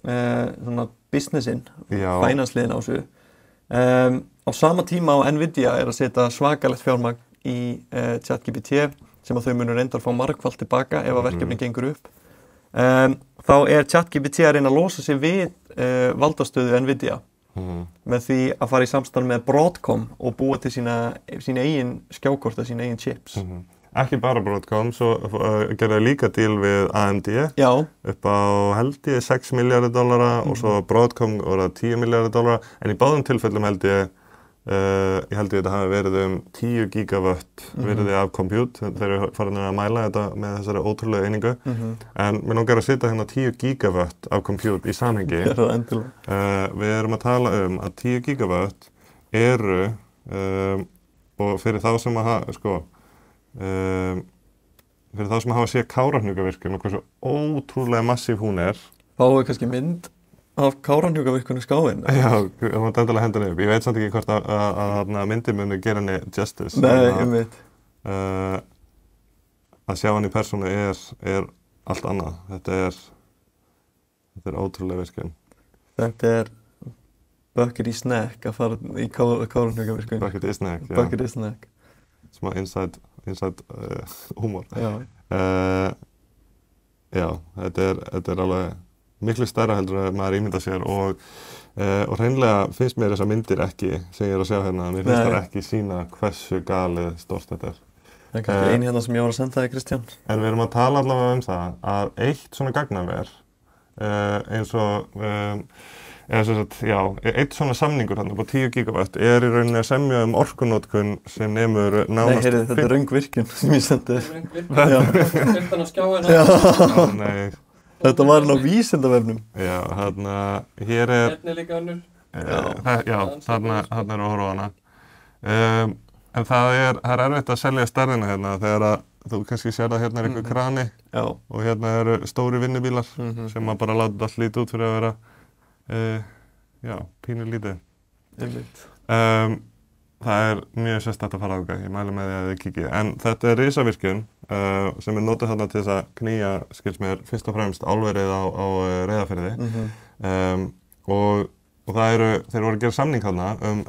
svona businessin, finance-liðin á þessu. Á sama tíma á Nvidia að setja svakalegt fjármagn í ChatGPT sem að þau munur reyndar fá margfalt tilbaka ef að verkefni gengur upp. Þá ChatGPT að reyna að losa sig við valdastöðu Nvidia með því að fara í samstarf með Broadcom og búa til sína eigin skjákorta, sína eigin chips. Ekki bara Broadcom, svo gerði líka díl við AMD upp á held ég $6 miljardir og svo Broadcom voru $10 miljardir, en í báðum tilfellum held ég þetta hafi verið 10 gigavatt virði af compute, þeir eru farin að mæla þetta með þessari ótrúlega einingu, en mér langar að setja 10 gigavatt af compute í samhengi. Við erum að tala að 10 gigavatt eru, og fyrir þá sem að fyrir þá sem hafa séð Kárahnjúkavirkjun og hversu ótrúlega massív hún Fáum við kannski mynd af Kárahnjúkavirkjun í skáin? Já, það var endilega hendina upp. Ég veit samt ekki hvort að myndin muni gera henni justice. Nei, að sjá hann í persónu er allt annað. Þetta er ótrúlega virkjun. Þetta er bucket í snack að fara í Kárahnjúkavirkjun. Bucket í snack, já. Bucket í snack. Smá inside húmor. Já, þetta er alveg miklu stærra heldur að maður ímynda sér og hreinlega finnst mér þessar myndir ekki sem ég að sjá hérna, mér finnst það ekki sína hversu galið stórt þetta er. Það er kannski einu hérna sem ég var að senda þig, Kristján. En við erum að tala allavega það að eitt svona gagnaver eins og eitt svona samningur hann upp á 10 gigawatt í rauninni að semja orkunotkun sem nemur nánast... Nei, heyrðu, þetta er röngvirkjun sem ég sendi. Röngvirkjun á skjáina. Nei. Þetta var á Vísindavefnum. Já, hér Hérna líka önnur. Já, þarna er að horfa á hana. En það er erfitt að selja stærðina hérna þegar að þú kannski sér að hérna einhver krani og hérna eru stóri vinnubílar sem að bara láta allt lítið út fyrir að vera pínu lítið. Það mjög sérstætt að fara áhuga, ég mæli með því að þið kikið. En þetta er risavirkjun sem notað þarna til þess að knýja, skils mér, fyrst og fremst álverið á Reyðarfirði. Og þeir voru að gera samning þarna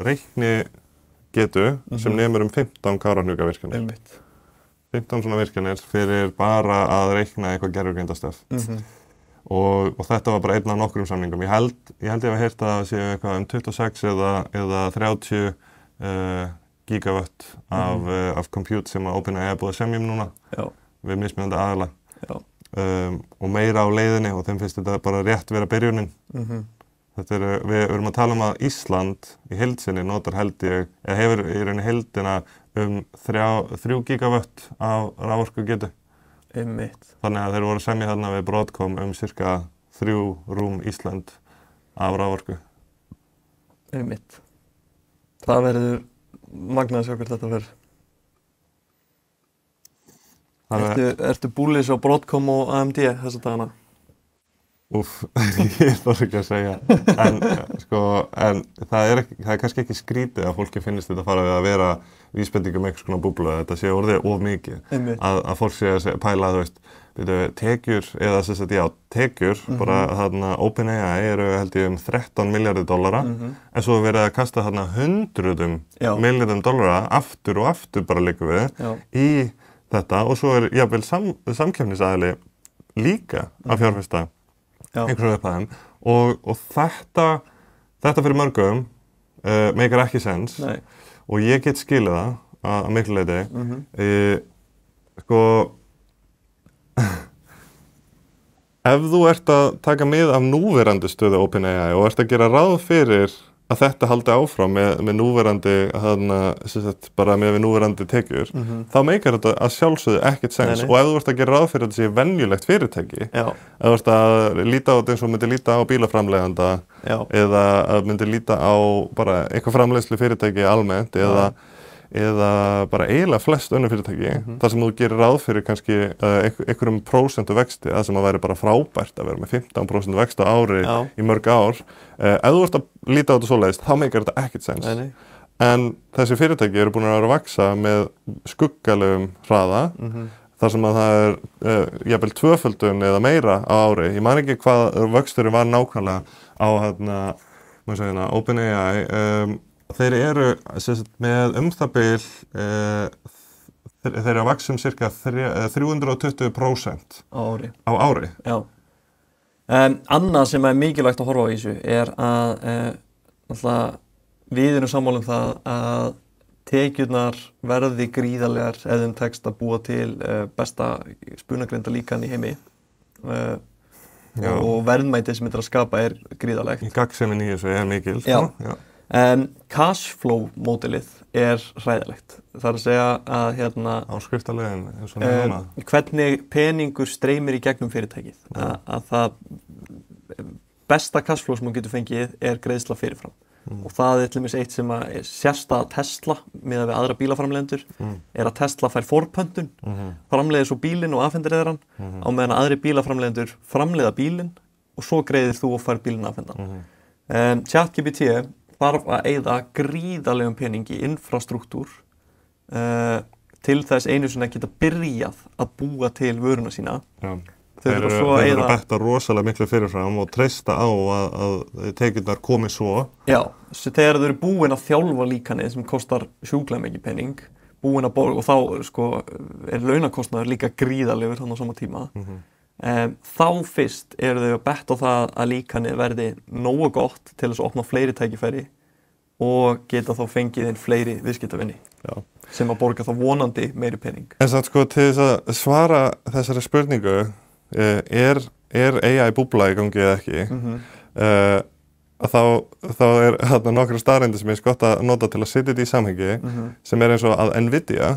reiknigetu sem nemur 15 Kárahnjúkavirkjanir. 15 svona virkjanir fyrir bara að reikna eitthvað gervigreindastöf. Og þetta var bara einn af nokkrum samningum. Ég held ég hafa heyrt að það séu eitthvað 26 eða 30 gigawatt af compute sem að OpenAI er búið að semja núna við mismunandi aðila og meira á leiðinni og þeim finnst þetta bara rétt vera byrjunin. Við erum að tala að Ísland í heild sinni notar hefur í rauninni heildina 3 gigawatt af raforkugetu. Þannig að þeir voru að semja þarna við Broadcom cirka 3 rúm Ísland af raforku. Það verður magnað að sjá hvert þetta verður. Ertu búlis á Broadcom og AMD þessa dagana? Ég þarf ekki að segja. En það er kannski ekki skrítið að fólki finnist þetta fara við að vera vísbendingum einhvers konar búblu. Þetta sé orðið of mikið. Að fólk sé að pæla, tekjur, tekjur, bara þarna OpenAI eru held ég $13 miljardir, en svo verið að kasta þarna $100 miljardir aftur og aftur bara líka við í þetta og svo jafnvel samkeppnisaðili líka að fjárfesta einhverjum upphæðum og þetta fyrir mörgum meikar ekki sens og ég get skilið það að miklu leyti. Ef þú ert að taka mið af núverandi stöðu OpenAI og ert að gera ráð fyrir að þetta haldi áfram með núverandi, bara með núverandi tekjur, þá meikar þetta að sjálfsögðu ekkert sens. Og ef þú ert að gera ráð fyrir að þetta sé venjulegt fyrirtæki, ef þú ert að líta á þetta eins og myndi líta á bílaframleiðanda eða að myndi líta á bara eitthvað framleiðslu fyrirtæki almennt eða eða bara eiginlega flest önnur fyrirtæki, þar sem þú gerir ráð fyrir kannski einhverjum prósentu vexti, það sem að væri bara frábært að vera með 15% vexti á ári í mörg ár. Ef þú ert að líta á þetta svoleiðis, þá meikar þetta ekkert sens. En þessi fyrirtæki eru búin að vera að vaxa með skuggalegum hraða, þar sem að það jafnvel tvöföldun eða meira á ári. Ég man ekki hvað vöxturinn var nákvæmlega á OpenAI. Þeir eru með það bil, þeir eru að vaxa cirka 320% á ári. Já. Annað sem mikilvægt að horfa á í þessu alltaf við erum sammála það að tekjurnar verði gríðarlegar ef þeim tekst að búa til besta spunagreinda líkan í heimi og verðmætið sem þetta að skapa gríðarlegt. Gagnsemin í þessu mikil. Já. Cashflow módelið hræðilegt. Það að segja að áskriftarlegin eins og núna. Hvernig peningur streymir í gegnum fyrirtækið. Að það besta cashflow sem þú getur fengið greiðsla fyrirfram. Og það til dæmis eitt sem sérstæða Tesla miðað við aðra bílaframleiðendur að Tesla fær forpöntun, framleiðir svo bílinn og afhendir hann á meðan aðri bílaframleiðendur framleiða bílinn og svo greiðir þú og fær bílinn afhendan. ChatGPT þarf að eyða gríðarlegum pening í infrastruktúr til þess einu sinni að geta byrjað að búa til vöruna sína. Þeir eru að betta rosalega miklu fyrirfram og treysta á að tekjurnar komi svo. Já, þegar þau eru búin að þjálfa líkanið sem kostar sjúklega mikið pening, búin að borga og þá launakostnaður líka gríðarlegur þannig á sama tíma. Þá fyrst eru þau að betta á það að líkanið verði nógu gott til þess að opna fleiri tækifæri og geta þá fengið inn fleiri viðskiptavinni sem að borga þá vonandi meiri pening. En samt til þess að svara þessari spurningu AI búbla í gangi eða ekki, þá þarna nokkrar staðreyndir sem gott að nota til að setja þetta í samhengi, sem eins og að Nvidia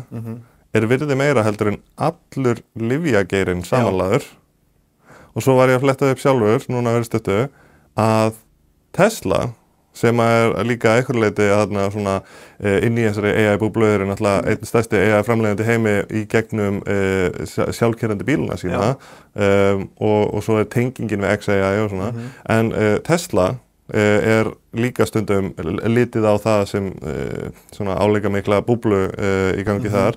virði meira heldur en allur lyfjageirinn samanlagður. Og svo var ég að fletta upp sjálfur, núna verið stuttu, að Tesla, sem líka að einhverju leyti inn í þessari AI-búblu náttúrulega einn stærsti AI-framleiðandi heimi í gegnum sjálfkeyrandi bíluna sína og svo tengingin við XAI og svona. En Tesla líka stundum litið á það sem svona álíka mikla búblu í gangi þar.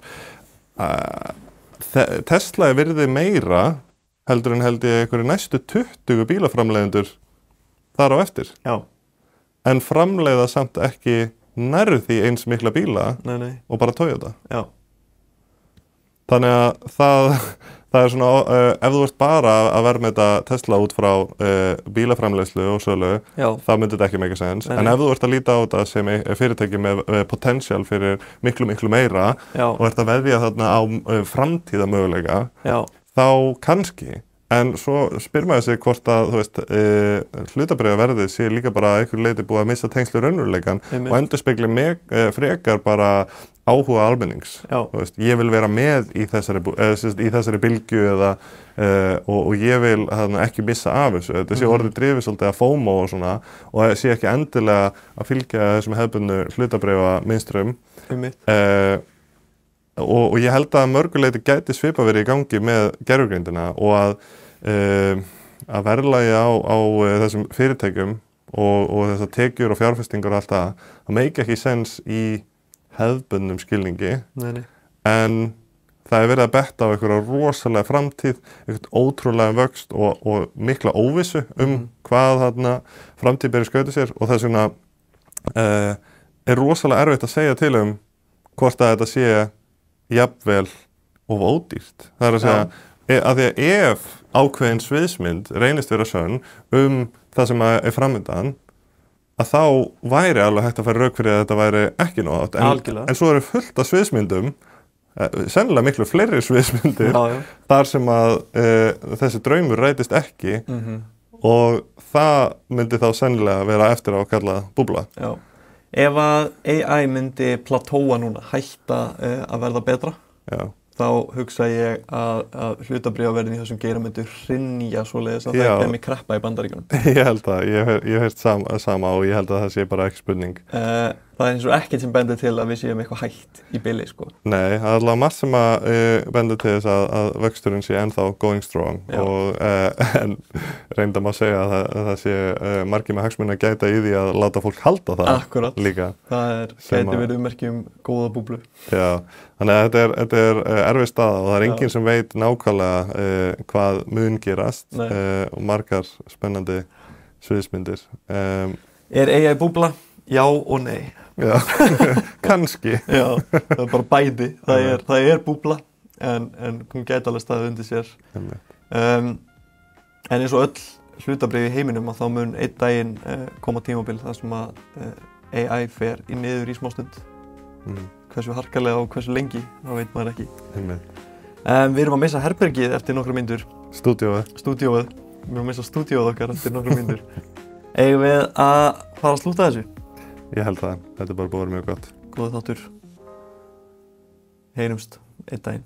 Tesla virði meira heldur en held ég einhverju næstu 20 bílaframleiðendur þar á eftir. Já. En framleiða samt ekki nærri því eins mikla bíla og bara Toyota. Já. Þannig að það svona, ef þú ert bara að verðmeta Tesla út frá bílaframleiðslu og sölu, þá myndi þetta ekki make sense. En ef þú ert að líta á þetta sem fyrirtæki með potential fyrir miklu meira og ert að veðja þarna á framtíðamöguleika, þá kannski. En svo spyr maður sig hvort að, hlutabréfaverðið sé líka bara að einhverju leyti búið að missa tengslu raunveruleikann og endurspegli frekar bara áhuga almennings. Ég vil vera með í þessari bylgju og ég vil ekki missa af þessu. Þetta sé orðið drifið svolítið að FOMO og svona og það sé ekki endilega að fylgja þessum hefðbundnu hlutabréfamunstrum. Og ég held að mörguleyti gæti svipa verið í gangi með gervigreindina og að verðlagi á þessum fyrirtækjum og þessar tekjur og fjárfestingar og allt það make ekki sens í hefðbundnum skilningi. En það verið að betta á einhverja rosalega framtíð, einhvern ótrúlega vöxt og mikla óvissu hvað þarna framtíð beri skauta sér og þess vegna rosalega erfitt að segja til hvort að þetta sé jafnvel of ódýrt. Það að segja, að því að ef ákveðin sviðsmynd reynist vera sönn það sem framöndan, að þá væri alveg hægt að færa rök fyrir að þetta væri ekki nóg átt. En svo eru fullt af sviðsmyndum, sennilega miklu fleiri sviðsmyndir, þar sem að þessi draumur rætist ekki og það myndi þá sennilega vera eftir á að kalla búbla. Já. Ef að AI myndi platóa núna, hætta að verða betra, þá hugsa ég að hlutabréfaverðin í þessum geira myndi hrynja svoleiðis að það kemur kreppa í Bandaríkjunum. Ég held það, ég hef heyrt sama og ég held að það sé bara ekki spurning. það eins og ekkert sem bendir til að við séum eitthvað hægt í bili, sko. Nei, það allavega margt sem að bendir til þess að vöxturinn sé ennþá going strong og en reynda má segja að það sé margir með hagsmuni að gæta í því að láta fólk halda það. Akkurat. Líka. Það gæti verið ummerki góða búblu. Já, þannig að þetta er erfið staða og það er enginn sem veit nákvæmlega hvað mun gerast og margar spennandi sviðsmyndir. AI búbla? Já og nei. Já, kannski. Já, það er bara bæði. Það er búbla en hún gæti alveg staðið undir sér. En eins og öll hlutabréf í heiminum að þá mun einn daginn koma tímabil þar sem að AI fer niður í smástund. Hversu harkalega og hversu lengi, það veit maður ekki. Við erum að missa herbergið eftir nokkra mínútur. Stúdíóið. Við erum að missa stúdíóið okkar eftir nokkra mínútur. Eigum við að fara að slúta þessu? Ég held það. Þetta er bara búið að vera mjög gott. Góður þáttur. Heyrumst einn daginn.